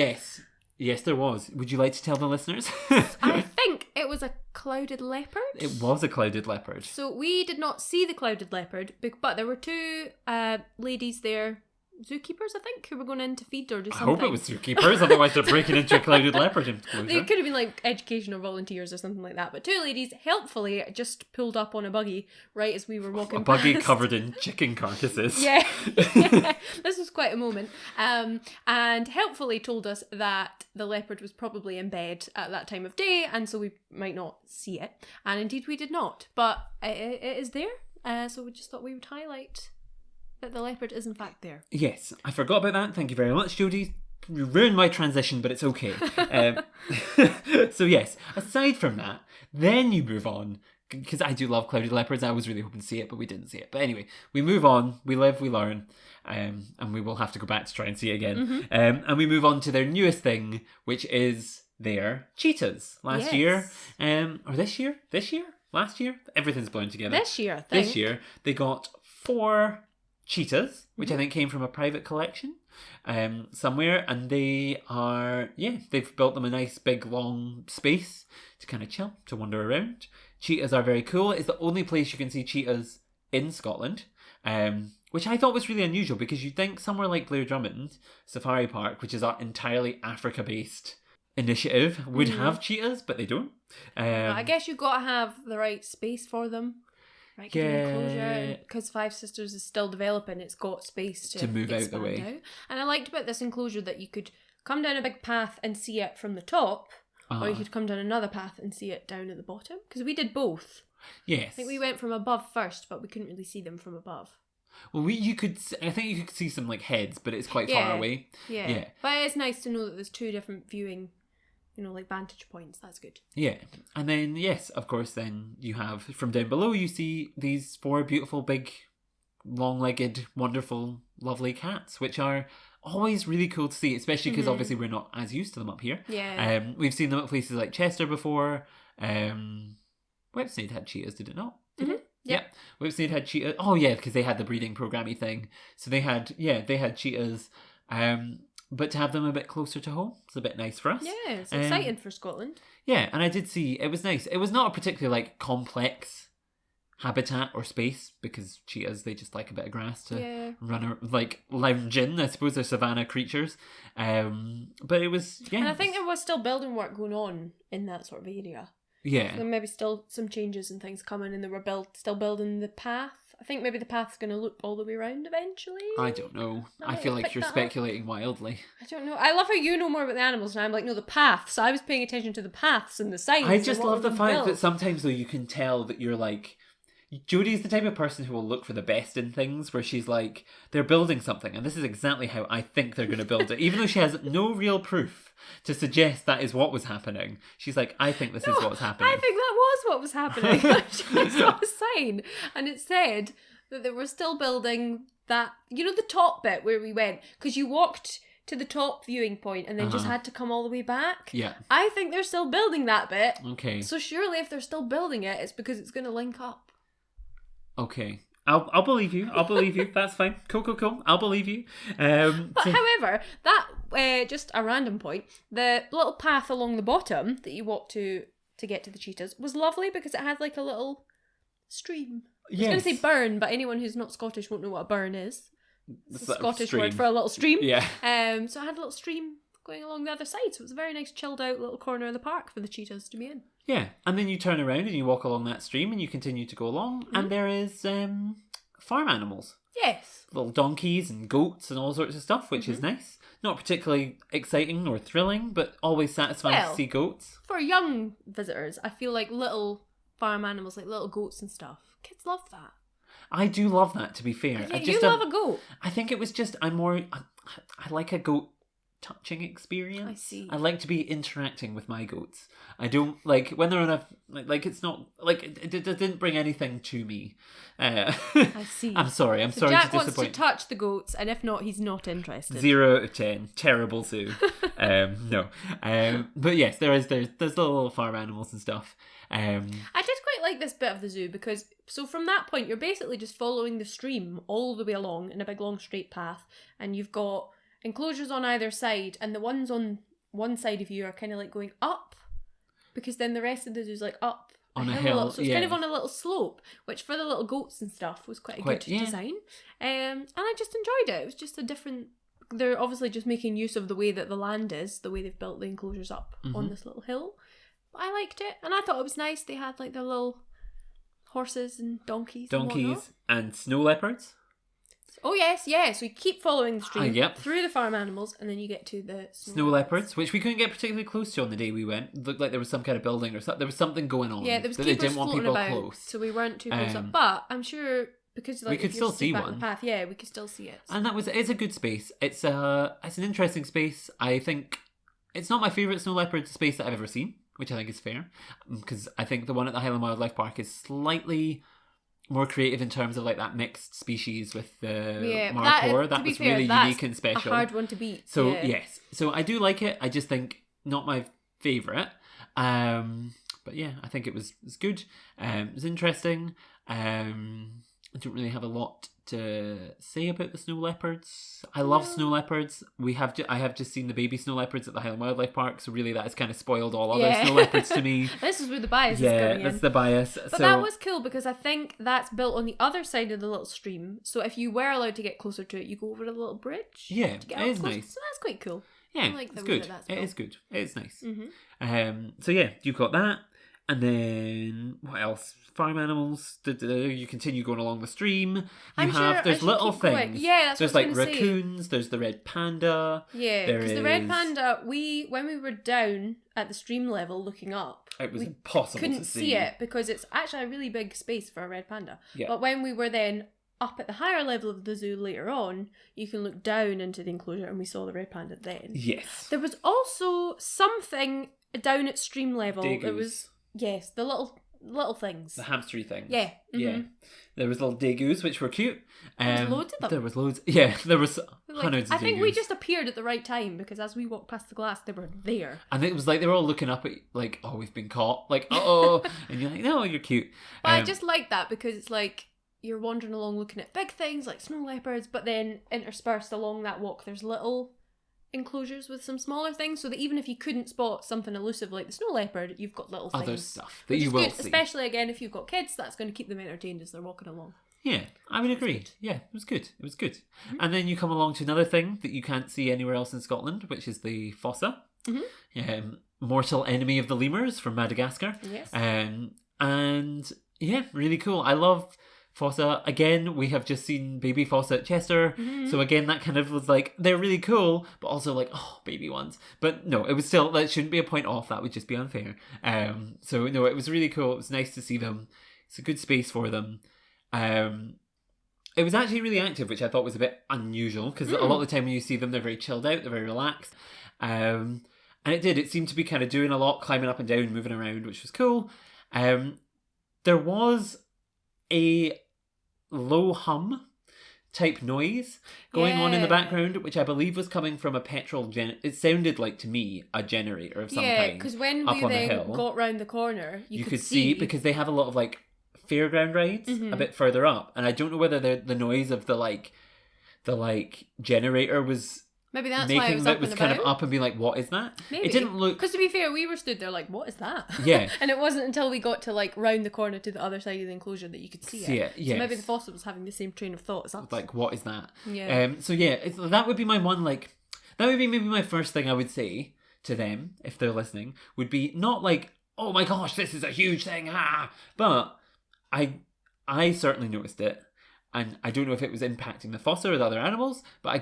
Yes, there was. Would you like to tell the listeners? I think it was a clouded leopard. It was a clouded leopard. So we did not see the clouded leopard, but there were 2 ladies there, zookeepers, I think, who were going in to feed or do something. I hope it was zookeepers, otherwise they're breaking into a clouded leopard enclosure. They could have been like educational volunteers or something like that. But 2 ladies helpfully just pulled up on a buggy right as we were walking past. A buggy covered in chicken carcasses. Yeah. This was quite a moment. And helpfully told us that the leopard was probably in bed at that time of day, and so we might not see it. And indeed we did not. But it is there. So we just thought we would highlight that the leopard is in fact there. Yes, I forgot about that. Thank you very much, Jodie. You ruined my transition, but it's okay. So yes, aside from that, then you move on, because I do love clouded leopards. I was really hoping to see it, but we didn't see it. But anyway, we move on. We live, we learn, and we will have to go back to try and see it again. And we move on to their newest thing, which is their cheetahs. Last year, or this year? Last year? Everything's blown together. This year, I think. This year, they got 4 cheetahs, which I think came from a private collection somewhere, and they are, they've built them a nice big long space to kind of chill, to wander around. Cheetahs are very cool. It's the only place you can see cheetahs in Scotland, which I thought was really unusual, because you'd think somewhere like Blair Drummond Safari Park, which is an entirely Africa-based initiative, would have cheetahs, but they don't. I guess you've got to have the right space for them. Right, enclosure, because Five Sisters is still developing, it's got space to move out the way. Out. And I liked about this enclosure that you could come down a big path and see it from the top, or you could come down another path and see it down at the bottom, because we did both. Yes. I think we went from above first, but we couldn't really see them from above. Well, I think you could see some like heads, but it's quite far away. Yeah. But it's nice to know that there's 2 different viewing like vantage points. That's good. Yeah. And then, yes, of course, then you have, from down below, you see these 4 beautiful, big, long-legged, wonderful, lovely cats, which are always really cool to see, especially because obviously we're not as used to them up here. Yeah. We've seen them at places like Chester before. Whipsnade had cheetahs, did it not? Did it? Yeah. Whipsnade had cheetahs. Oh yeah, because they had the breeding programmy thing. So they had cheetahs. But to have them a bit closer to home, it's a bit nice for us. Yeah, it's exciting for Scotland. Yeah, and I did see, it was nice. It was not a particularly complex habitat or space, because cheetahs, they just like a bit of grass to lounge in. I suppose they're savannah creatures. But it was, And I think there was still building work going on in that sort of area. Yeah. So maybe still some changes and things coming, and they were still building the path. I think maybe the path's going to loop all the way around eventually. I don't know. I feel like you're speculating wildly. I don't know. I love how you know more about the animals, and I'm like, no, the paths. I was paying attention to the paths and the signs. I just love the fact that sometimes, though, you can tell that you're like... Jodie's the type of person who will look for the best in things, where she's like, they're building something, and this is exactly how I think they're going to build it. Even though she has no real proof to suggest that is what was happening. She's like, I think this is what's happening. I think that was what was happening. She saw a sign, and it said that they were still building that, the top bit where we went, because you walked to the top viewing point and then just had to come all the way back. Yeah. I think they're still building that bit. Okay. So surely if they're still building it, it's because it's going to link up. Okay. I'll believe you. I'll believe you. That's fine. Cool. I'll believe you. However, that, just a random point, the little path along the bottom that you walked to get to the cheetahs was lovely because it had like a little stream. I was going to say burn, but anyone who's not Scottish won't know what a burn is. It's a Scottish word for a little stream. Yeah. So I had a little stream going along the other side, so it was a very nice chilled out little corner of the park for the cheetahs to be in. Yeah, and then you turn around and you walk along that stream and you continue to go along, and there is farm animals. Yes. Little donkeys and goats and all sorts of stuff, which is nice. Not particularly exciting or thrilling, but always satisfying to see goats. For young visitors, I feel like little farm animals, like little goats and stuff, kids love that. I do love that, to be fair. Yeah, you love a goat. I think it was just, I like a goat touching experience. I see. I like to be interacting with my goats. I don't like when they're on a it's not like it didn't bring anything to me. I see. I'm sorry Jack to disappoint. wants to touch the goats, and if not, he's not interested. 0 out of 10. Terrible zoo. No. But yes, there's little farm animals and stuff. I did quite like this bit of the zoo because from that point you're basically just following the stream all the way along in a big long straight path, and you've got enclosures on either side, and the ones on one side of you are kind of like going up, because then the rest of the zoo's like up on a hill. So it's kind of on a little slope, which for the little goats and stuff was quite a good design. And I just enjoyed it. It was just a different... They're obviously just making use of the way that the land is, the way they've built the enclosures up on this little hill. But I liked it, and I thought it was nice. They had like their little horses and donkeys and snow leopards. Oh yes. So you keep following the stream through the farm animals, and then you get to the snow leopards, which we couldn't get particularly close to on the day we went. It looked like there was some kind of building or something. There was something going on. Yeah, there was that keepers they didn't want people about, close, so we weren't too close up. But I'm sure because we could still see one. The path, yeah, we could still see it. And it's a good space. It's an interesting space. I think it's not my favourite snow leopard space that I've ever seen, which I think is fair, because I think the one at the Highland Wildlife Park is slightly more creative in terms of like that mixed species with the markhor. That was really unique and special. A hard one to beat. So yes, so I do like it. I just think not my favourite. But yeah, I think it was good. It was interesting. I don't really have a lot to say about the snow leopards. I love snow leopards. I have just seen the baby snow leopards at the Highland Wildlife Park, so really that has kind of spoiled all other snow leopards to me. This is where the bias is coming in. Yeah, that's the bias. But that was cool because I think that's built on the other side of the little stream. So if you were allowed to get closer to it, you go over a little bridge. Yeah, to get it is closer. nice. So that's quite cool. Yeah, I like it's the good. Way that's it built. is good. It's nice. Mm-hmm. So yeah, you've got that. And then, what else? Farm animals. You continue going along the stream. There's little things. Going. Yeah, that's there's what I like was gonna raccoons. say. There's the red panda. Yeah, because the red panda, when we were down at the stream level looking up, it was impossible to see. Couldn't see it because it's actually a really big space for a red panda. Yeah. But when we were then up at the higher level of the zoo later on, you can look down into the enclosure, and we saw the red panda then. Yes. There was also something down at stream level, Degus. there was, yes, the little things. The hamstery things. Yeah. Mm-hmm. Yeah. There was little Degus, which were cute. There was loads of them. There was loads. Yeah, there was hundreds of I think we Degus. just appeared at the right time, because as we walked past the glass, they were there. And it was like they were all looking up at like, oh, we've been caught. Like, oh, and you're like, no, you're cute. But I just like that, because it's like you're wandering along looking at big things like snow leopards, but then interspersed along that walk, there's little enclosures with some smaller things, so that even if you couldn't spot something elusive like the snow leopard, you've got little other things. stuff that you will good, see. especially again if you've got kids, that's going to keep them entertained as they're walking along. Yeah, I would agree. Yeah, it was good. It was good. Mm-hmm. And then you come along to another thing that you can't see anywhere else in Scotland, which is the fossa. Mm-hmm. Mortal enemy of the lemurs from Madagascar. Yes. And yeah, really cool. I love fossa. Again, we have just seen baby fossa at Chester. Mm-hmm. So again, that kind of was like, they're really cool, but also like, oh, baby ones. But no, it was still, that shouldn't be a point off. That would just be unfair. So no, it was really cool. It was nice to see them. It's a good space for them. It was actually really active, which I thought was a bit unusual, because a lot of the time when you see them, they're very chilled out, they're very relaxed. And it seemed to be kind of doing a lot, climbing up and down, moving around, which was cool. There was a low hum type noise going on in the background, which I believe was coming from a petrol it sounded like to me a generator of some kind. Yeah, because when we then got round the corner, you could see, because they have a lot of like fairground rides a bit further up, and I don't know whether the noise of the generator was maybe that's making why it was that up was and kind about. of up and being like, what is that? Maybe. It didn't look, because to be fair, we were stood there like, what is that? Yeah. And it wasn't until we got to like round the corner to the other side of the enclosure that you could see it. Yes. So maybe the fossa was having the same train of thought as us. Like, what is that? Yeah. So yeah, that would be my one, like, that would be maybe my first thing I would say to them, if they're listening, would be not like, oh my gosh, this is a huge thing, but I certainly noticed it, and I don't know if it was impacting the fossa or the other animals, but I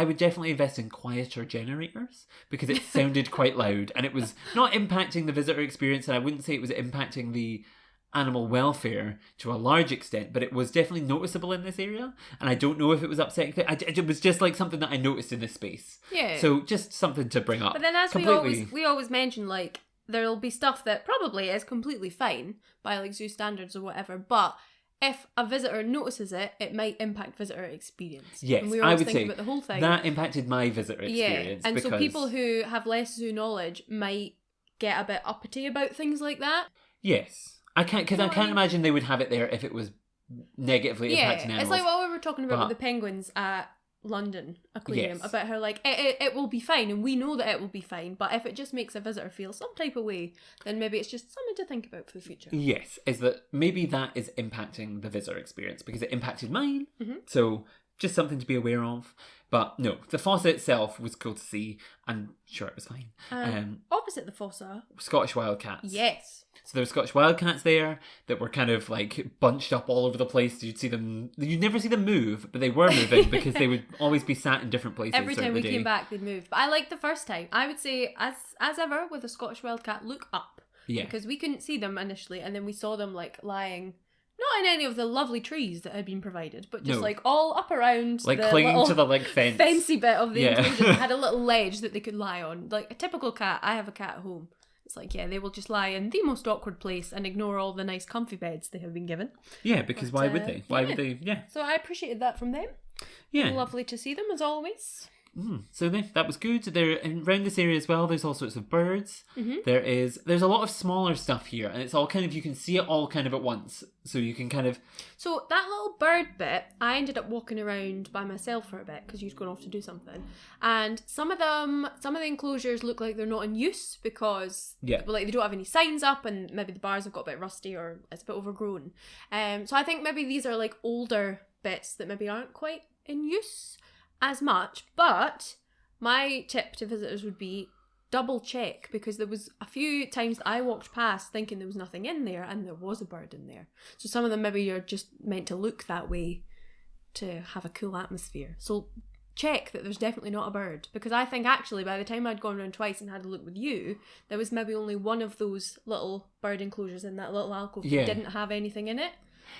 would definitely invest in quieter generators, because it sounded quite loud, and it was not impacting the visitor experience, and I wouldn't say it was impacting the animal welfare to a large extent, but it was definitely noticeable in this area, and I don't know if it was upsetting. It was just like something that I noticed in this space. Yeah. So just something to bring up. But then as we always mention, like, there'll be stuff that probably is completely fine by like zoo standards or whatever, but if a visitor notices it, it might impact visitor experience. Yes, and we were I always would thinking say about the whole thing. That impacted my visitor experience. Yeah, and so people who have less zoo knowledge might get a bit uppity about things like that. Yes, I can't imagine they would have it there if it was negatively impacting animals. It's like what we were talking about with the penguins at London Aquarium, about how like it will be fine, and we know that it will be fine, but if it just makes a visitor feel some type of way, then maybe it's just something to think about for the future. Yes, is that maybe that is impacting the visitor experience, because it impacted mine. So just something to be aware of. But no, the fossa itself was cool to see, and sure, it was fine. Opposite the fossa, Scottish wildcats. Yes. So there were Scottish wildcats there that were kind of like bunched up all over the place. You'd never see them move, but they were moving because they would always be sat in different places. Every time we came back, they'd move. But I liked the first time. I would say, as ever with a Scottish wildcat, look up. Yeah. Because we couldn't see them initially, and then we saw them like lying, not in any of the lovely trees that had been provided, but just like all up around like the clinging to the like fence. Fancy bit of the enclosure that had a little ledge that they could lie on. Like a typical cat. I have a cat at home. It's like, they will just lie in the most awkward place and ignore all the nice comfy beds they have been given. Yeah, because why would they? Why would they? Yeah. So I appreciated that from them. Yeah. Lovely to see them as always. So that was good. There around this area as well, there's all sorts of birds. There's a lot of smaller stuff here, and it's all kind of, you can see it all kind of at once, so you can kind of. So that little bird bit, I ended up walking around by myself for a bit because you'd gone off to do something, and some of the enclosures look like they're not in use because like they don't have any signs up, and maybe the bars have got a bit rusty or it's a bit overgrown. So I think maybe these are like older bits that maybe aren't quite in use as much, but my tip to visitors would be double check, because there was a few times that I walked past thinking there was nothing in there and there was a bird in there. So some of them maybe you're just meant to look that way to have a cool atmosphere. So check that there's definitely not a bird, because I think actually by the time I'd gone around twice and had a look with you, there was maybe only one of those little bird enclosures in that little alcove that didn't have anything in it.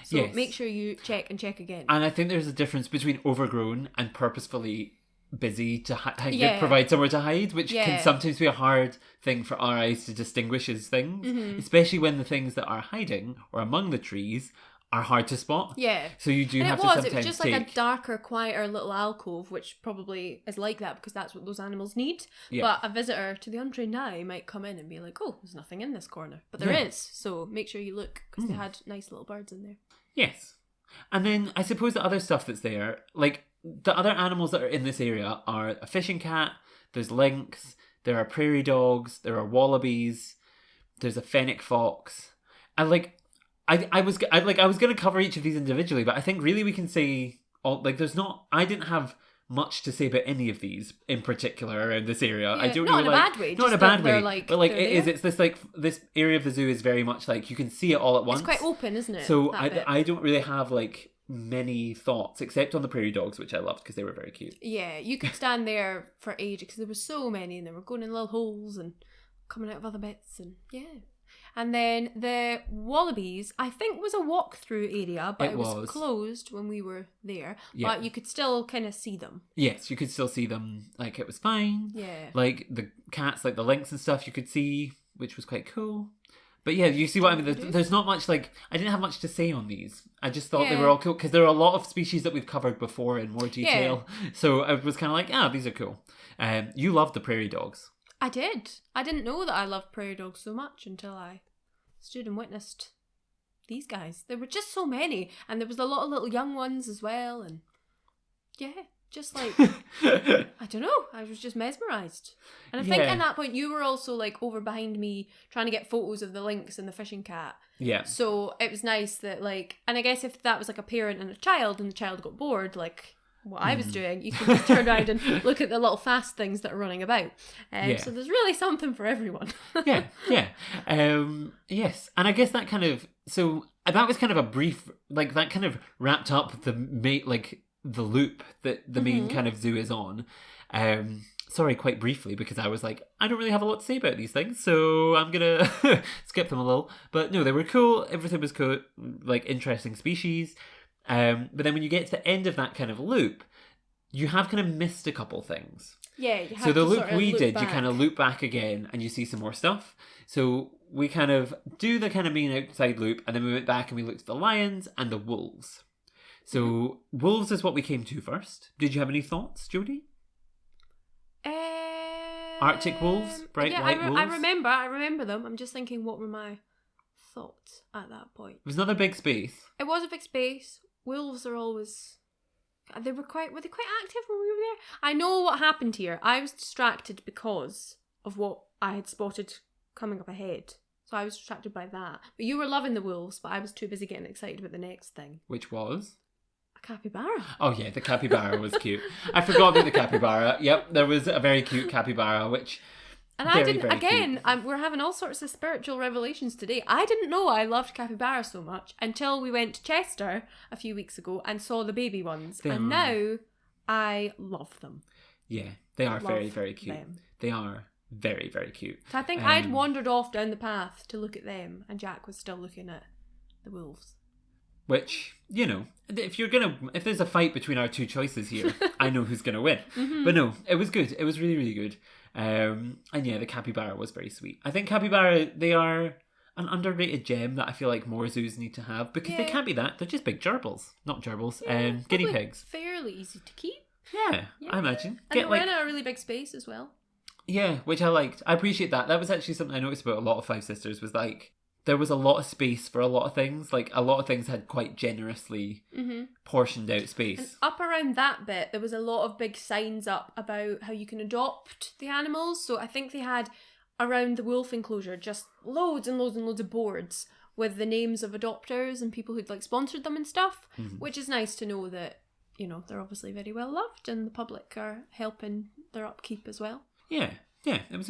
So make sure you check and check again. And I think there's a difference between overgrown and purposefully busy to Yeah. provide somewhere to hide, which Yeah. can sometimes be a hard thing for our eyes to distinguish as things, especially when the things that are hiding or among the trees are hard to spot. Yeah. So you do And have it to was sometimes just take... like a darker, quieter little alcove, which probably is like that because that's what those animals need. Yeah. But a visitor to the untrained eye might come in and be like, oh, there's nothing in this corner. But there Yeah. is, so make sure you look because they had nice little birds in there. Yes. And then I suppose the other stuff that's there, like the other animals that are in this area are a fishing cat, there's lynx, there are prairie dogs, there are wallabies, there's a fennec fox. And like I was going to cover each of these individually, but I think really we can say I didn't have much to say about any of these in particular around this area. Yeah, I don't not really in a bad way, not in just a bad that they're, way, like, but like they're it is. there. It's this like this area of the zoo is very much like you can see it all at once. It's quite open, isn't it? So that bit? I don't really have like many thoughts except on the prairie dogs, which I loved because they were very cute. Yeah, you could stand there for ages because there were so many and they were going in little holes and coming out of other bits and yeah. And then the wallabies, I think, was a walk-through area, but it was closed when we were there. Yeah. But you could still kind of see them. Yes, you could still see them. Like, it was fine. Yeah. Like, the cats, like the lynx and stuff, you could see, which was quite cool. But yeah, you see what I mean? There's not much, like, I didn't have much to say on these. I just thought they were all cool, because there are a lot of species that we've covered before in more detail. Yeah. So I was kind of like, these are cool. You loved the prairie dogs. I did. I didn't know that I loved prairie dogs so much until I stood and witnessed these guys. There were just so many, and there was a lot of little young ones as well, and yeah, just like I don't know, I was just mesmerised. And I think at that point you were also like over behind me trying to get photos of the lynx and the fishing cat. Yeah. So it was nice that like, and I guess if that was like a parent and a child and the child got bored, like what I was doing, you can just turn around and look at the little fast things that are running about. So there's really something for everyone. Yeah. Yes. And I guess that kind of, so that was kind of a brief, like that kind of wrapped up the loop that the main kind of zoo is on. Sorry, quite briefly, because I was like, I don't really have a lot to say about these things, so I'm gonna skip them a little. But no, they were cool. Everything was cool, like interesting species. But then when you get to the end of that kind of loop, you have kind of missed a couple things. Yeah, you have so the to loop sort of we loop did, back. you kind of loop back again and you see some more stuff. So we kind of do the kind of main outside loop, and then we went back and we looked at the lions and the wolves. So wolves is what we came to first. Did you have any thoughts, Jodi? Arctic wolves, bright white wolves. I remember them. I'm just thinking, what were my thoughts at that point? It was another big space. It was a big space. Wolves are always. Were they quite active when we were there? I know what happened here. I was distracted because of what I had spotted coming up ahead. So I was distracted by that. But you were loving the wolves, but I was too busy getting excited about the next thing. Which was? A capybara. Oh yeah, the capybara was cute. I forgot about the capybara. Yep, there was a very cute capybara, which... And I didn't, again, we're having all sorts of spiritual revelations today. I didn't know I loved capybara so much until we went to Chester a few weeks ago and saw the baby ones. Now I love them. Yeah, they are very, very cute. They are very, very cute. So I think I'd wandered off down the path to look at them, and Jack was still looking at the wolves. Which, you know, if there's a fight between our two choices here, I know who's gonna win. But no, it was good. It was really, really good. And yeah, the capybara was very sweet. I think capybara, they are an underrated gem that I feel like more zoos need to have, because they can't be that. They're just big gerbils. Not gerbils, guinea pigs. Fairly easy to keep. Yeah, I imagine. And they were in a really big space as well. Yeah, which I liked. I appreciate that. That was actually something I noticed about a lot of Five Sisters, was like, there was a lot of space for a lot of things. Like, a lot of things had quite generously portioned out space. And up around that bit, there was a lot of big signs up about how you can adopt the animals. So I think they had, around the wolf enclosure, just loads and loads and loads of boards with the names of adopters and people who'd like sponsored them and stuff, which is nice to know that, you know, they're obviously very well loved and the public are helping their upkeep as well. Yeah, it was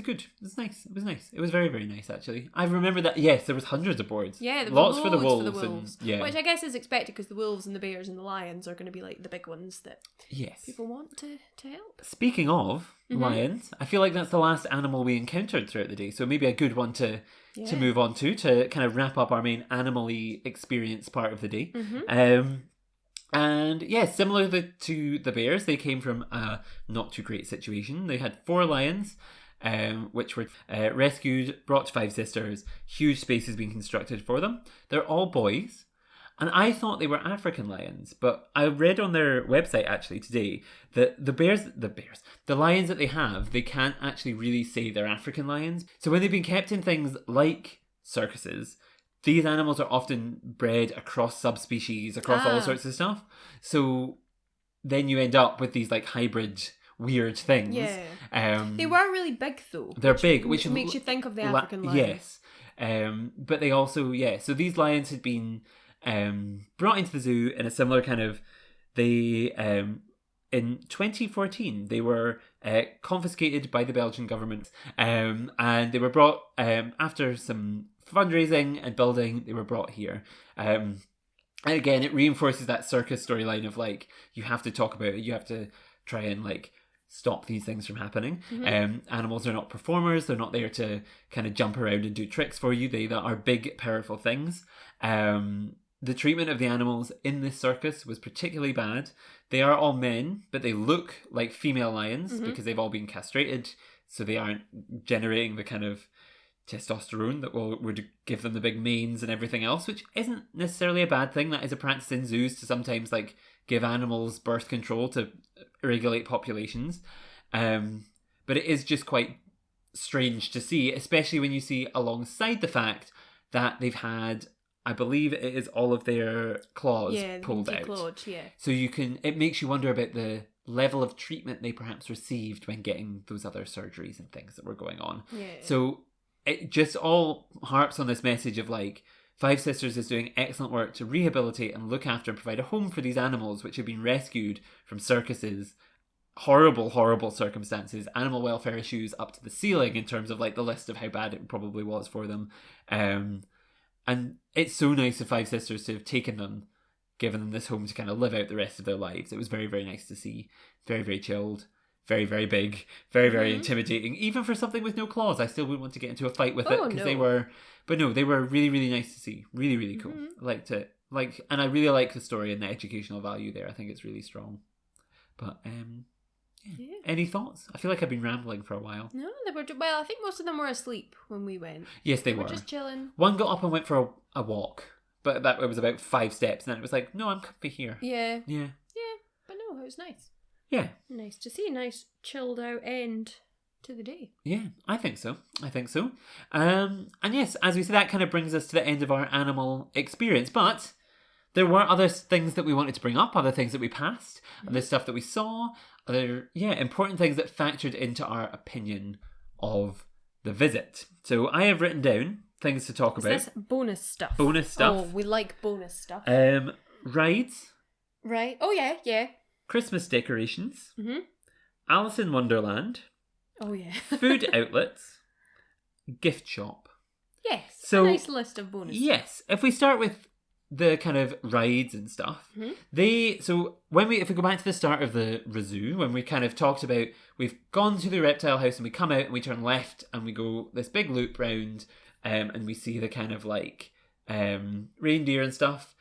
nice. It was very, very nice, actually. I remember that, yes, there was hundreds of boards. Yeah, there was lots loads for the wolves. And, which I guess is expected, because the wolves and the bears and the lions are going to be like the big ones that people want to help. Speaking of lions, I feel like that's the last animal we encountered throughout the day, so maybe a good one to move on to kind of wrap up our main animal-y experience part of the day. And yeah, similar to the bears, they came from a not too great situation. They had 4 lions, which were rescued, brought to Five Sisters. Huge spaces being constructed for them. They're all boys. And I thought they were African lions, but I read on their website actually today that the lions that they have, they can't actually really say they're African lions. So when they've been kept in things like circuses, these animals are often bred across subspecies, across all sorts of stuff. So then you end up with these like hybrid weird things. Yeah. They were really big though. They're big, which makes you think of the African lion. Yes. But they also, so these lions had been brought into the zoo in a similar kind of, in 2014 they were confiscated by the Belgian government, and they were brought after some fundraising and building. They were brought here, and again it reinforces that circus storyline of like, you have to talk about it, you have to try and like stop these things from happening. Animals are not performers, they're not there to kind of jump around and do tricks for you. They are big powerful things. The treatment of the animals in this circus was particularly bad. They are all men, but they look like female lions because they've all been castrated, so they aren't generating the kind of testosterone that would give them the big manes and everything else, which isn't necessarily a bad thing. That is a practice in zoos to sometimes like give animals birth control to regulate populations. But it is just quite strange to see, especially when you see alongside the fact that they've had, I believe it is all of their claws pulled out. Clawed, So it makes you wonder about the level of treatment they perhaps received when getting those other surgeries and things that were going on. Yeah. So it just all harps on this message of like, Five Sisters is doing excellent work to rehabilitate and look after and provide a home for these animals which have been rescued from circuses. Horrible, horrible circumstances, animal welfare issues up to the ceiling in terms of like the list of how bad it probably was for them. And it's so nice of Five Sisters to have taken them, given them this home to kind of live out the rest of their lives. It was very, very nice to see. Very, very chilled. Very, very big. Very, very intimidating. Even for something with no claws, I still wouldn't want to get into a fight with it because they were... But no, they were really, really nice to see. Really, really cool. I liked it. And I really like the story and the educational value there. I think it's really strong. But, yeah. Any thoughts? I feel like I've been rambling for a while. No, they were. Well, I think most of them were asleep when we went. Yes, they were. Just chilling. One got up and went for a walk, but it was about 5 steps, and then it was like, no, I'm comfy here. Yeah. Yeah. Yeah, but no, it was nice. Yeah. Nice to see. Nice chilled out end to the day. Yeah, I think so. And yes, as we said, that kind of brings us to the end of our animal experience, but there were other things that we wanted to bring up, other things that we passed, other stuff that we saw, other, important things that factored into our opinion of the visit. So I have written down things to talk about. This bonus stuff. Bonus stuff. Oh, we like bonus stuff. Rides. Right. Oh, yeah. Christmas decorations. Mm-hmm. Alice in Wonderland. Oh, yeah. Food outlets. Gift shop. Yes. So, a nice list of bonus stuff. Yes. If we start with the kind of rides and stuff, if we go back to the start of the ReZOO, when we kind of talked about, we've gone to the reptile house and we come out and we turn left and we go this big loop round, and we see the kind of like reindeer and stuff.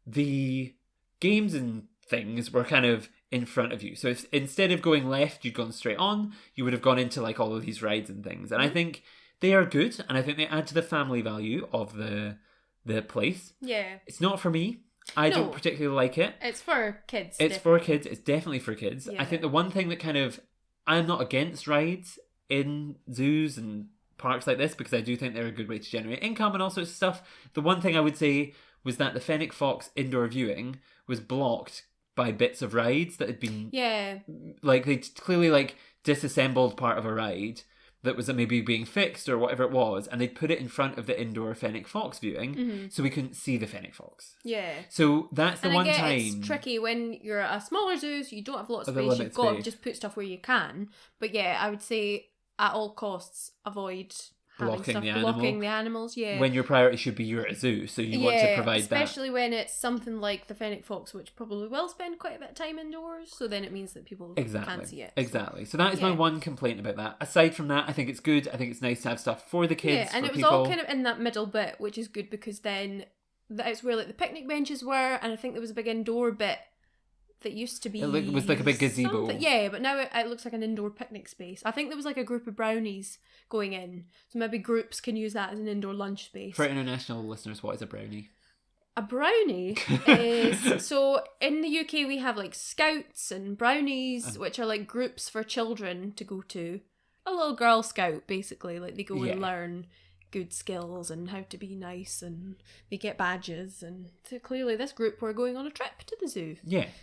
The games and things were kind of in front of you, so if instead of going left you'd gone straight on, you would have gone into like all of these rides and things, and I think they are good, and I think they add to the family value of the place. Yeah. It's not for me. I don't particularly like it. It's for kids. It's for kids. It's definitely for kids. Yeah. I think the one thing that kind of... I'm not against rides in zoos and parks like this because I do think they're a good way to generate income and all sorts of stuff. The one thing I would say was that the Fennec Fox indoor viewing was blocked by bits of rides that had been... Yeah. Like, they clearly, like, disassembled part of a ride that was maybe being fixed or whatever it was, and they'd put it in front of the indoor Fennec Fox viewing, so we couldn't see the Fennec Fox. Yeah. So that's the and one again, time... It's tricky when you're at a smaller zoo, so you don't have lots of space, you've got to just put stuff where you can. But yeah, I would say at all costs, avoid blocking the animals, when your priority should be you're at a zoo, so you want to provide especially when it's something like the Fennec Fox, which probably will spend quite a bit of time indoors, so then it means that people can't see it. Exactly. So that is my one complaint about that. Aside from that, I think it's good. I think it's nice to have stuff for the kids. Yeah, and it was all kind of in that middle bit, which is good because then that's where like the picnic benches were, and I think there was a big indoor bit that used to be... It was like a big gazebo. Yeah, but now it looks like an indoor picnic space. I think there was like a group of brownies going in. So maybe groups can use that as an indoor lunch space. For international listeners, what is a brownie? A brownie is... So in the UK we have like scouts and brownies, which are like groups for children to go to. A little Girl Scout, basically. Like they go and learn good skills and how to be nice, and they get badges, and so clearly this group were going on a trip to the zoo.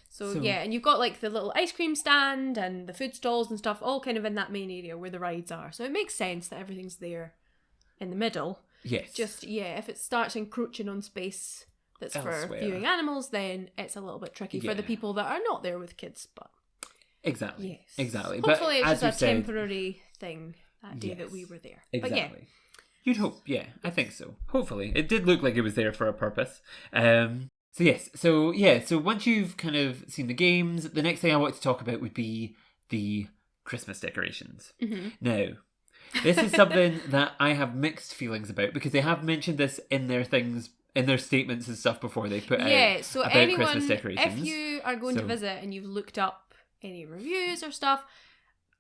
So yeah, and you've got like the little ice cream stand and the food stalls and stuff all kind of in that main area where the rides are, so it makes sense that everything's there in the middle. Just if it starts encroaching on space that's elsewhere for viewing animals, then it's a little bit tricky for the people that are not there with kids. But exactly. Hopefully but it's just a temporary thing that day that we were there. Exactly. But you'd hope, I think so. Hopefully. It did look like it was there for a purpose. So once you've kind of seen the games, the next thing I want to talk about would be the Christmas decorations. Now, this is something that I have mixed feelings about, because they have mentioned this in their things, in their statements and stuff before they put out so about anyone, Christmas decorations. If you are going to visit and you've looked up any reviews or stuff,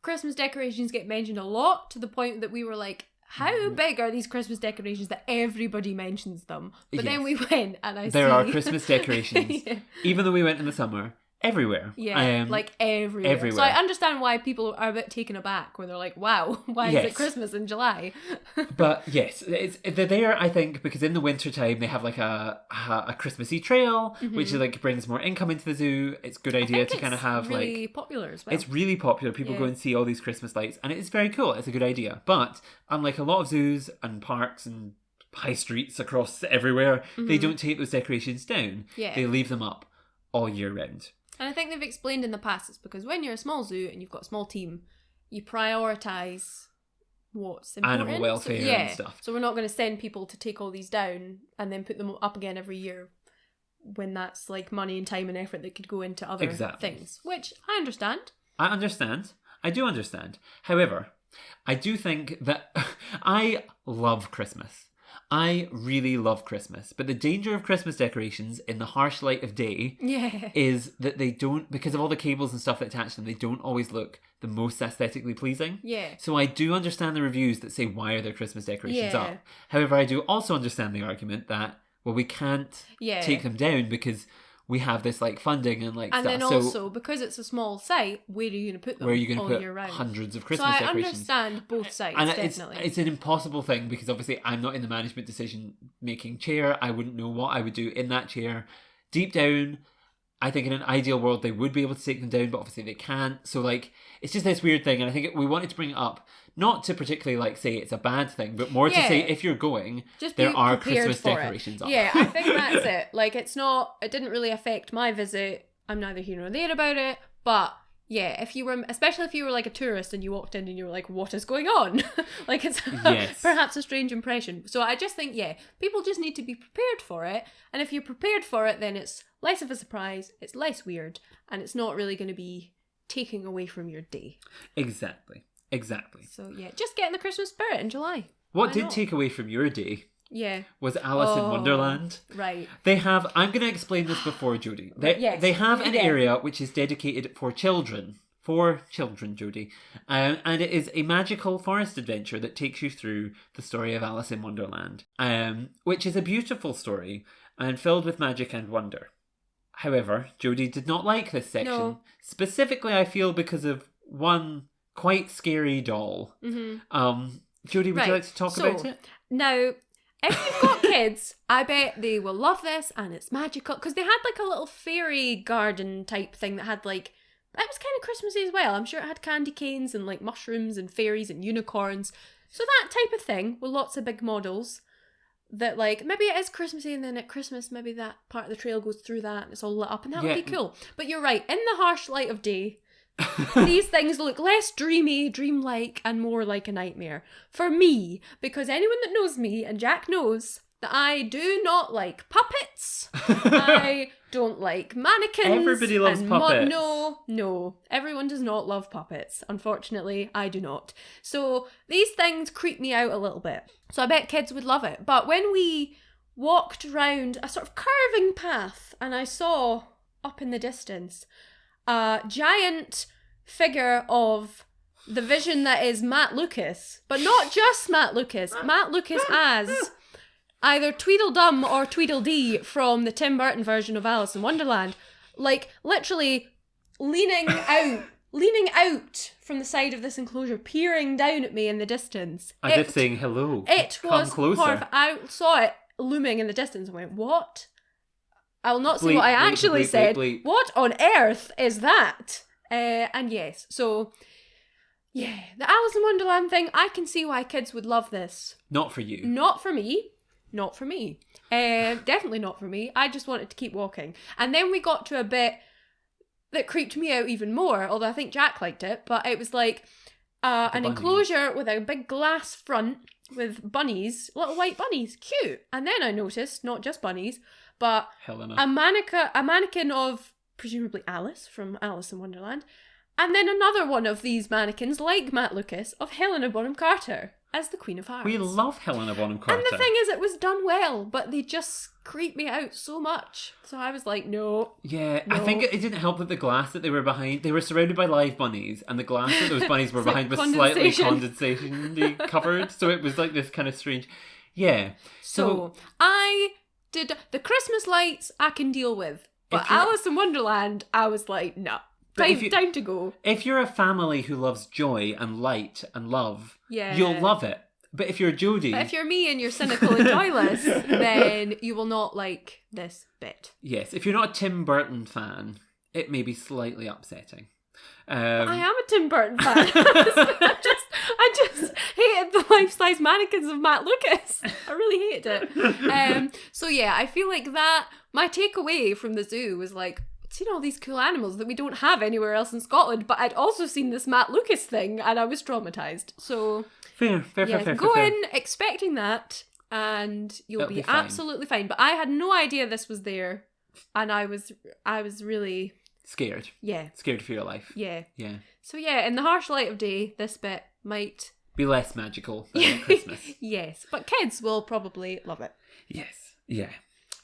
Christmas decorations get mentioned a lot, to the point that we were like, how big are these Christmas decorations that everybody mentions them? But then we went and there are Christmas decorations, even though we went in the summer, everywhere. Like everywhere. So I understand why people are a bit taken aback, where they're like, wow, why is it Christmas in July? But yes, they're there, I think, because in the winter time they have like a Christmassy trail, which like brings more income into the zoo. It's a good idea to kind of have really like... popular as well. It's really popular. People go and see all these Christmas lights, and it's very cool. It's a good idea. But unlike a lot of zoos and parks and high streets across everywhere, they don't take those decorations down. They leave them up all year round. And I think they've explained in the past it's because when you're a small zoo and you've got a small team, you prioritise what's important. Animal welfare and stuff. So we're not going to send people to take all these down and then put them up again every year, when that's like money and time and effort that could go into other things. Which I understand. I do understand. However, I do think that I love Christmas. I really love Christmas, but the danger of Christmas decorations in the harsh light of day is that they don't, because of all the cables and stuff that attach them, they don't always look the most aesthetically pleasing. So I do understand the reviews that say, why are there Christmas decorations up? However, I do also understand the argument that, well, we can't take them down because we have this like funding and like stuff. And then also, because it's a small site, where are you going to put them? Where are you going to put year round? Hundreds of Christmas decorations? So I understand both sides, and definitely. It's an impossible thing, because obviously I'm not in the management decision making chair. I wouldn't know what I would do in that chair. Deep down, I think in an ideal world they would be able to take them down, but obviously they can't. So like, it's just this weird thing, and I think we wanted to bring it up, not to particularly like say it's a bad thing, but more to say if you're going, just there are Christmas decorations up. I think that's it. Like, it didn't really affect my visit. I'm neither here nor there about it, but especially if you were like a tourist and you walked in and you were like, what is going on? Like, it's perhaps a strange impression. So I just think, people just need to be prepared for it. And if you're prepared for it, then it's less of a surprise, it's less weird, and it's not really going to be taking away from your day. Exactly. So just get in the Christmas spirit in July. What did take away from your day? Was Alice in Wonderland. Right. They have, I'm going to explain this before, Jodi. They have an area which is dedicated for children. For children, Jodi. And it is a magical forest adventure that takes you through the story of Alice in Wonderland. Which is a beautiful story and filled with magic and wonder. However, Jodi did not like this section. No. Specifically, I feel, because of one quite scary doll. Jodi, would you like to talk about it? Now, if you've got kids, I bet they will love this, and it's magical, because they had like a little fairy garden type thing that had like, it was kind of Christmassy as well. I'm sure it had candy canes and like mushrooms and fairies and unicorns. So that type of thing with lots of big models that like, maybe it is Christmassy, and then at Christmas maybe that part of the trail goes through that and it's all lit up, and that would be cool. But you're right, in the harsh light of day, these things look less dreamy, dreamlike, and more like a nightmare. For me, because anyone that knows me, and Jack knows, that I do not like puppets. I don't like mannequins. Everybody loves puppets. No. Everyone does not love puppets. Unfortunately, I do not. So these things creep me out a little bit. So I bet kids would love it. But when we walked around a sort of curving path, and I saw up in the distance a giant figure of the vision that is Matt Lucas, but not just Matt Lucas as either Tweedledum or Tweedledee from the Tim Burton version of Alice in Wonderland, like literally leaning out from the side of this enclosure, peering down at me in the distance. As if saying hello. It Come was closer. horrible. I saw it looming in the distance and went, what? I will not say what I actually said. Bleep. What on earth is that? And yes, so yeah, the Alice in Wonderland thing, I can see why kids would love this. Not for you. Not for me. Definitely not for me. I just wanted to keep walking. And then we got to a bit that creeped me out even more, although I think Jack liked it, but it was like an enclosure with a big glass front with bunnies, little white bunnies, cute. And then I noticed, not just bunnies, but Helena. a mannequin of presumably Alice from Alice in Wonderland, and then another one of these mannequins, like Matt Lucas, of Helena Bonham Carter as the Queen of Hearts. We love Helena Bonham Carter. And the thing is, it was done well, but they just creeped me out so much. So I was like, no. Yeah, no. I think it didn't help that the glass that they were behind, they were surrounded by live bunnies, and the glass that those bunnies were behind was slightly condensation covered, so it was like this kind of strange. Yeah. So I did the Christmas lights I can deal with, but Alice in Wonderland, I was like, no. Time to go. If you're a family who loves joy and light and love, yeah, you'll love it. But if you're Jodi... But if you're me and you're cynical and joyless, then you will not like this bit. Yes, if you're not a Tim Burton fan, it may be slightly upsetting. I am a Tim Burton fan. I just hated the life-size mannequins of Matt Lucas. I really hated it. So yeah, I feel like that, my takeaway from the zoo was like, seen all these cool animals that we don't have anywhere else in Scotland, but I'd also seen this Matt Lucas thing and I was traumatised. So fair. Go in expecting that and you'll be absolutely fine. But I had no idea this was there and I was really scared. Yeah. Scared for your life. Yeah. Yeah. So yeah, in the harsh light of day, this bit might be less magical than Christmas. Yes, but kids will probably love it. Yes. Yeah.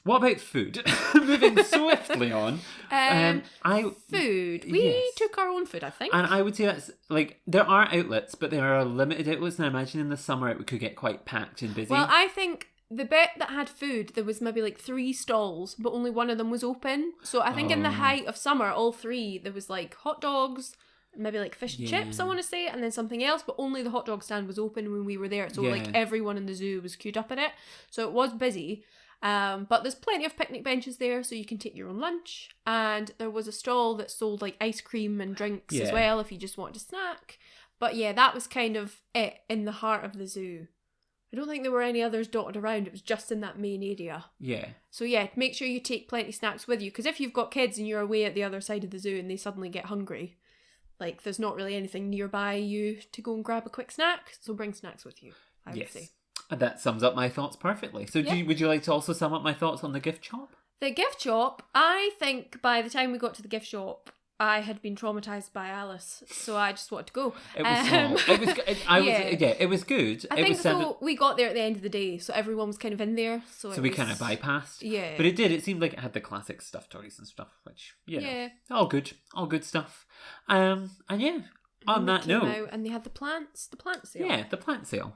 What about food? Moving swiftly on. Food. We took our own food, I think. And I would say that's, like, there are outlets, but there are limited outlets, and I imagine in the summer it could get quite packed and busy. Well, I think the bit that had food, there was maybe like 3 stalls, but only one of them was open. So I think in the height of summer, all 3, there was like hot dogs, maybe like fish and chips, I want to say, and then something else, but only the hot dog stand was open when we were there. So like everyone in the zoo was queued up in it. So it was busy. But there's plenty of picnic benches there, so you can take your own lunch. And there was a stall that sold like ice cream and drinks as well, if you just wanted a snack. But yeah, that was kind of it in the heart of the zoo. I don't think there were any others dotted around. It was just in that main area. Yeah. So yeah, make sure you take plenty of snacks with you, because if you've got kids and you're away at the other side of the zoo and they suddenly get hungry, like there's not really anything nearby you to go and grab a quick snack. So bring snacks with you, I would say. That sums up my thoughts perfectly. So would you like to also sum up my thoughts on the gift shop? The gift shop, I think by the time we got to the gift shop, I had been traumatised by Alice, so I just wanted to go. It was small. It was. It was good. I think so. We got there at the end of the day, so everyone was kind of in there. So we kind of bypassed. Yeah. But it did. It seemed like it had the classic stuffed toys and stuff, which all good stuff. And yeah, on that note, and they had the plant sale. Yeah, the plant sale.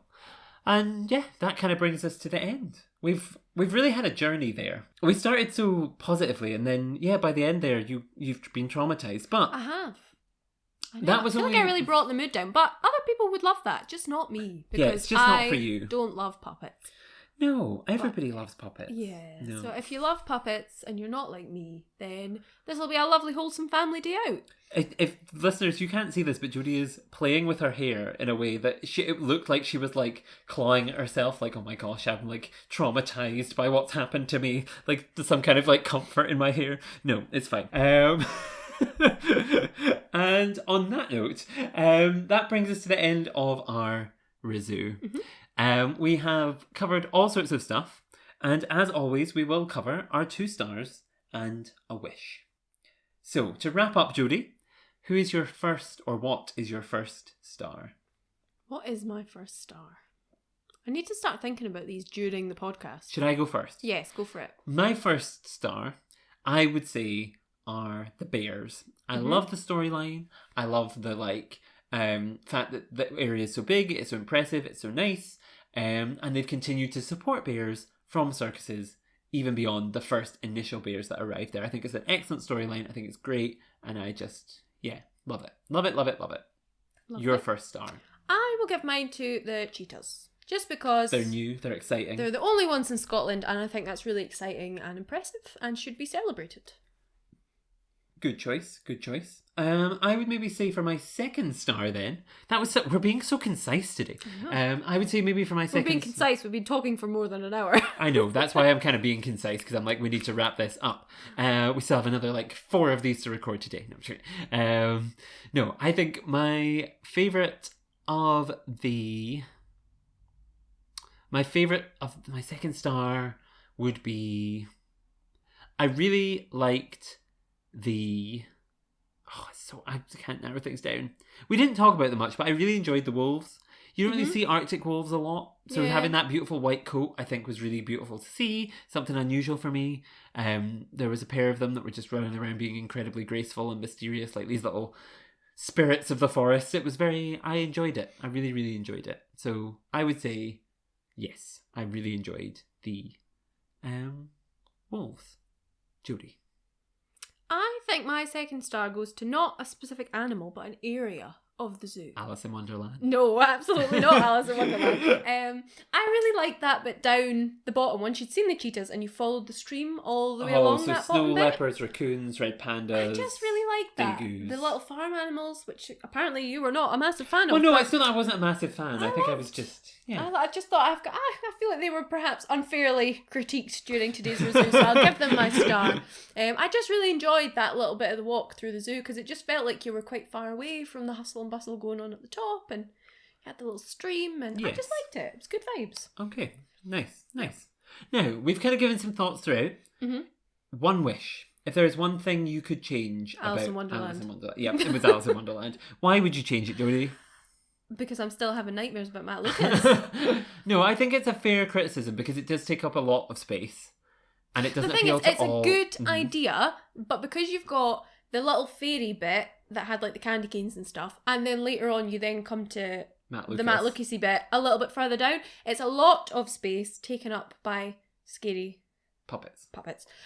And yeah, that kind of brings us to the end. We've really had a journey there. We started so positively, and then by the end there, you've been traumatized. But I have. I feel like I really brought the mood down. But other people would love that, just not me, because it's just not for you. Don't love puppets. No, everybody loves puppets. Yeah. No. So if you love puppets and you're not like me, then this will be a lovely, wholesome family day out. If listeners, you can't see this, but Jodi is playing with her hair in a way that it looked like she was like clawing at herself, like, oh my gosh, I'm like traumatized by what's happened to me, like some kind of like comfort in my hair. No, it's fine. And on that note, that brings us to the end of our ReZOO. Mm-hmm. We have covered all sorts of stuff, and as always, we will cover our 2 stars and a wish. So, to wrap up, Jodi, who is your first, or what is your first star? What is my first star? I need to start thinking about these during the podcast. Should I go first? Yes, go for it. My first star, I would say, are the bears. I love the storyline. I love the fact that the area is so big, it's so impressive, it's so nice, and they've continued to support bears from circuses even beyond the first initial bears that arrived there. I think it's an excellent storyline. I think it's great, and I just love it. Love it, love it, love it. Lovely. Your first star. I will give mine to the cheetahs. Just because they're new, they're exciting. They're the only ones in Scotland, and I think that's really exciting and impressive and should be celebrated. Good choice, good choice. I would maybe say for my second star then, we're being so concise today. I would say maybe for my second... We're being concise, we've been talking for more than an hour. I know, that's why I'm kind of being concise, because I'm like, we need to wrap this up. We still have another 4 of these to record today. No, I'm sure. No, I think my favourite of my second star would be... I really liked I can't narrow things down. We didn't talk about them much, but I really enjoyed the wolves. You don't really see Arctic wolves a lot, so having that beautiful white coat I think was really beautiful to see, something unusual for me. There was a pair of them that were just running around being incredibly graceful and mysterious, like these little spirits of the forest. I enjoyed it. I really, really enjoyed it. So I would say yes, I really enjoyed the wolves. Jodi. I think my second star goes to not a specific animal, but an area of the zoo. Alice in Wonderland. No, absolutely not Alice in Wonderland. I really liked that bit down the bottom. Once you'd seen the cheetahs and you followed the stream all the way along that bottom bit. Snow leopards, raccoons, red pandas. I just really liked that. Degus. The little farm animals, which apparently you were not a massive fan of. Well, no, it's not that I wasn't a massive fan. I think I was just... Yeah. I just thought I feel like they were perhaps unfairly critiqued during today's ReZOO, so I'll give them my star. I just really enjoyed that little bit of the walk through the zoo because it just felt like you were quite far away from the hustle and bustle going on at the top, and you had the little stream, and I just liked it. It was good vibes. Okay, nice. Now, we've kind of given some thoughts throughout. Mm-hmm. One wish. If there is one thing you could change Alice about in Wonderland. Alice in Wonderland. Yeah, it was Alice in Wonderland. Why would you change it, Jodi? Because I'm still having nightmares about MacLeod. No, I think it's a fair criticism because it does take up a lot of space. And it doesn't appeal to all... It's a good idea, but because you've got the little fairy bit that had like the candy canes and stuff, and then later on you then come to the Matt Lucasy bit a little bit further down, it's a lot of space taken up by scary puppets.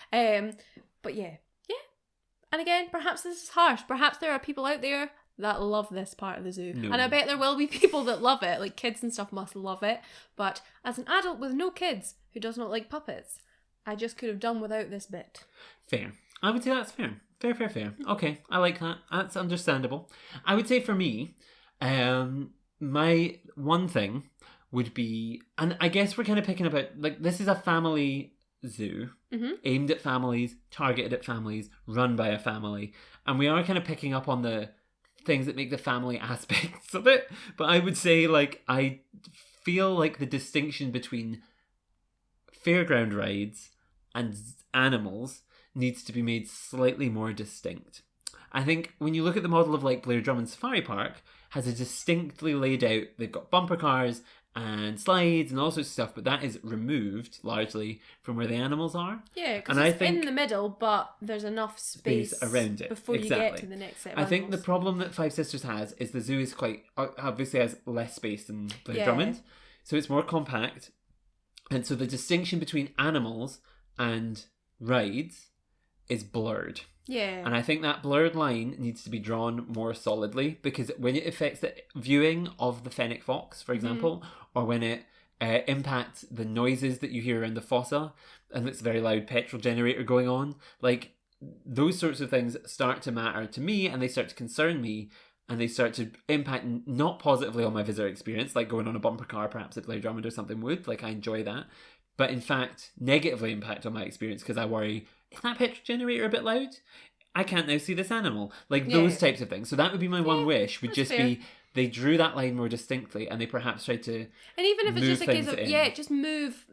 But yeah. And again, perhaps this is harsh. Perhaps there are people out there that love this part of the zoo. No. And I bet there will be people that love it. Like kids and stuff must love it. But as an adult with no kids who does not like puppets, I just could have done without this bit. Fair. I would say that's fair. Fair. Okay, I like that. That's understandable. I would say for me, my one thing would be, and I guess we're kind of picking about, like, this is a family zoo, aimed at families, targeted at families, run by a family. And we are kind of picking up on the things that make the family aspects of it. But I would say, like, I feel like the distinction between fairground rides and animals needs to be made slightly more distinct. I think when you look at the model of like Blair Drummond Safari Park, has a distinctly laid out, they've got bumper cars and slides and all sorts of stuff, but that is removed largely from where the animals are. Yeah, because it's in the middle, but there's enough space around it before you get to the next set of animals. think the problem that Five Sisters has is the zoo is quite, obviously has less space than Blair Drummond, so it's more compact, and so the distinction between animals and rides is blurred. Yeah. And I think that blurred line needs to be drawn more solidly, because when it affects the viewing of the fennec fox, for example, or when it impacts the noises that you hear around the fossa, and it's a very loud petrol generator going on, like, those sorts of things start to matter to me, and they start to concern me, and they start to impact not positively on my visitor experience, like going on a bumper car perhaps at Blair Drummond or something would, like I enjoy that, but in fact negatively impact on my experience because I worry, is that petrol generator a bit loud? I can't now see this animal. Like those types of things. So that would be my one wish, would just be they drew that line more distinctly and they perhaps tried to and even if it's just a case of, just move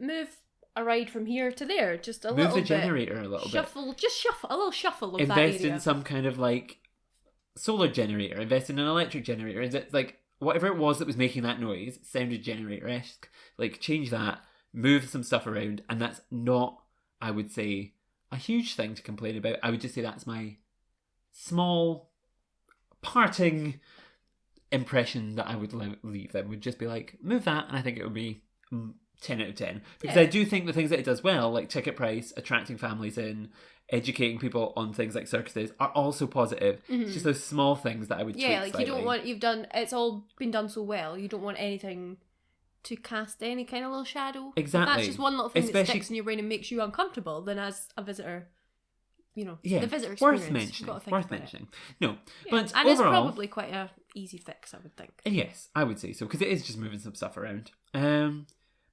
a ride from here to there, just a little bit. Move the generator a little bit. Shuffle, a little shuffle of invest that area. in some kind of like solar generator, invest in an electric generator. Is it like whatever it was that was making that noise sounded generator-esque. Like change that, move some stuff around, and that's not, I would say, a huge thing to complain about. I would just say that's my small parting impression that I would leave them. Would just be like, move that, and I think it would be 10 out of 10. Because I do think the things that it does well, like ticket price, attracting families in, educating people on things like circuses, are also positive. It's just those small things that I would tweak like slightly. you don't want, it's all been done so well, you don't want anything to cast any kind of little shadow. Exactly. If that's just one little thing that sticks in your brain and makes you uncomfortable, then as a visitor, the visitor experience. Worth mentioning. No, but and overall, it's probably quite a easy fix, I would think. Yes, I would say so, because it is just moving some stuff around.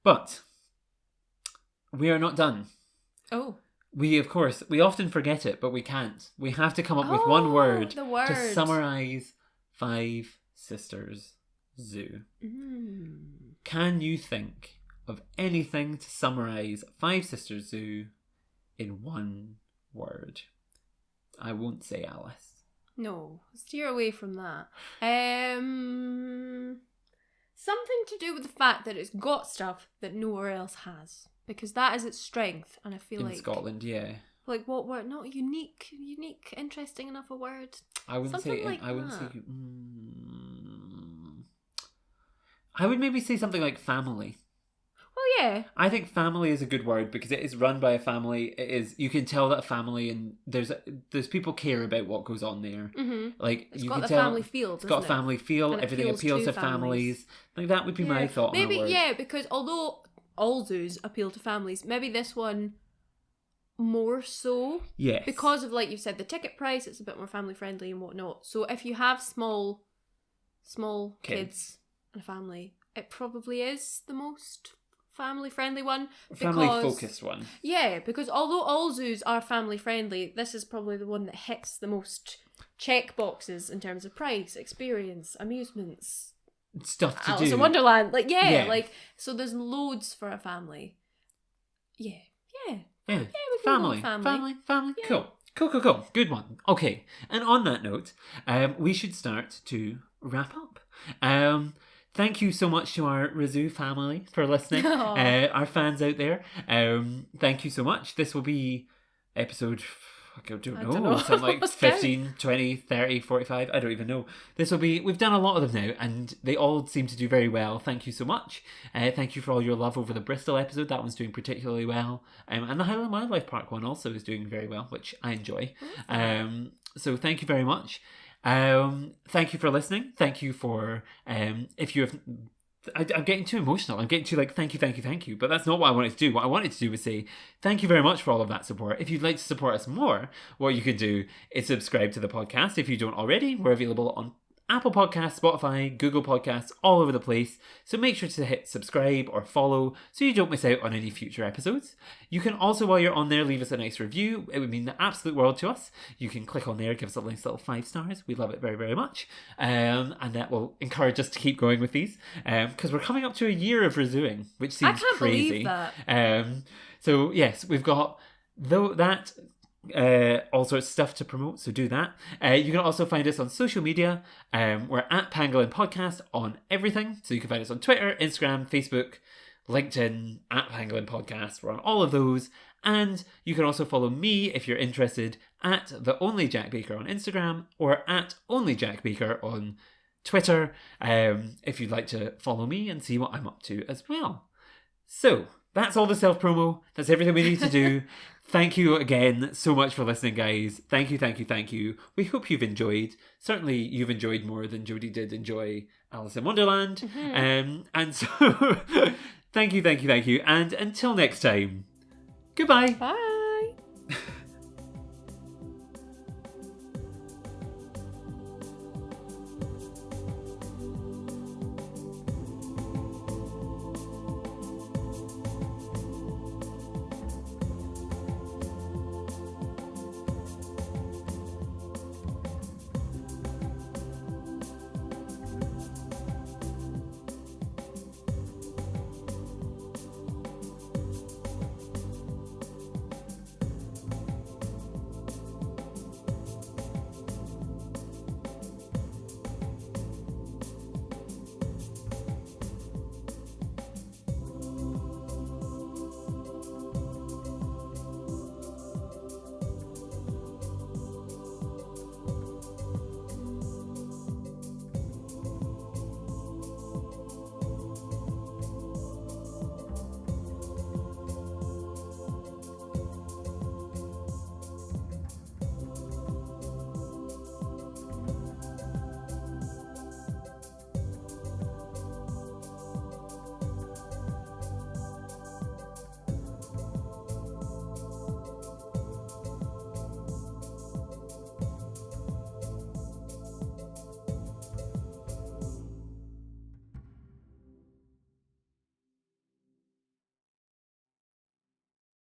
But we are not done. Oh. We often forget it, but we can't. We have to come up with one word to summarise Five Sisters Zoo. Can you think of anything to summarise Five Sisters Zoo in one word? I won't say Alice. No, steer away from that. Something to do with the fact that it's got stuff that nowhere else has. Because that is its strength, and I feel in Scotland, yeah. Like what word? Not unique, interesting enough a word. I wouldn't something say. Like I wouldn't say. I would maybe say something like family. Oh yeah. I think family is a good word because it is run by a family. It is. You can tell that a family, and there's people care about what goes on there. Like it's you got can a tell family feel. It's got a family feel. And everything appeals to families. Like that would be my thought. Maybe on a word. because although all zoos appeal to families, maybe this one more so. Yes. Because of, like you said, the ticket price, it's a bit more family friendly and whatnot. So if you have small kids and a family, it probably is the most family friendly one. Family focused one. Yeah, because although all zoos are family friendly, this is probably the one that hits the most check boxes in terms of price, experience, amusements, stuff to Alice do. in Wonderland, like so there's loads for a family. Yeah. We Family. Yeah. Cool. Good one. Okay, and on that note, we should start to wrap up. Thank you so much to our ReZOO family for listening. Our fans out there. Thank you so much. This will be episode, I don't know. Something like 15, 20, 30, 45. I don't even know. We've done a lot of them now, and they all seem to do very well. Thank you so much. Thank you for all your love over the Bristol episode. That one's doing particularly well. And the Highland Wildlife Park one also is doing very well, which I enjoy. So thank you very much. Thank you for listening. Thank you for, if you have... I'm getting too emotional. I'm getting too thank you. But that's not what I wanted to do. What I wanted to do was say thank you very much for all of that support. If you'd like to support us more, what you could do is subscribe to the podcast. If you don't already, we're available on Apple Podcasts, Spotify, Google Podcasts, all over the place. So make sure to hit subscribe or follow so you don't miss out on any future episodes. You can also, while you're on there, leave us a nice review. It would mean the absolute world to us. You can click on there, give us a nice little 5 stars. We love it very, very much. And that will encourage us to keep going with these. Because we're coming up to a year of ReZOOing, which seems crazy. I can't believe that. So yes, we've got all sorts of stuff to promote, so do that. You can also find us on social media. We're at Pangolin Podcast on everything, so you can find us on Twitter, Instagram, Facebook, LinkedIn, at Pangolin Podcast. We're on all of those, and you can also follow me if you're interested at The Only Jack Baker on Instagram or at Only Jack Baker on Twitter, if you'd like to follow me and see what I'm up to as well. So that's all the self-promo. That's everything we need to do. Thank you again so much for listening, guys. Thank you. We hope you've enjoyed. Certainly you've enjoyed more than Jodi did enjoy Alice in Wonderland. And so thank you. And until next time, goodbye. Bye.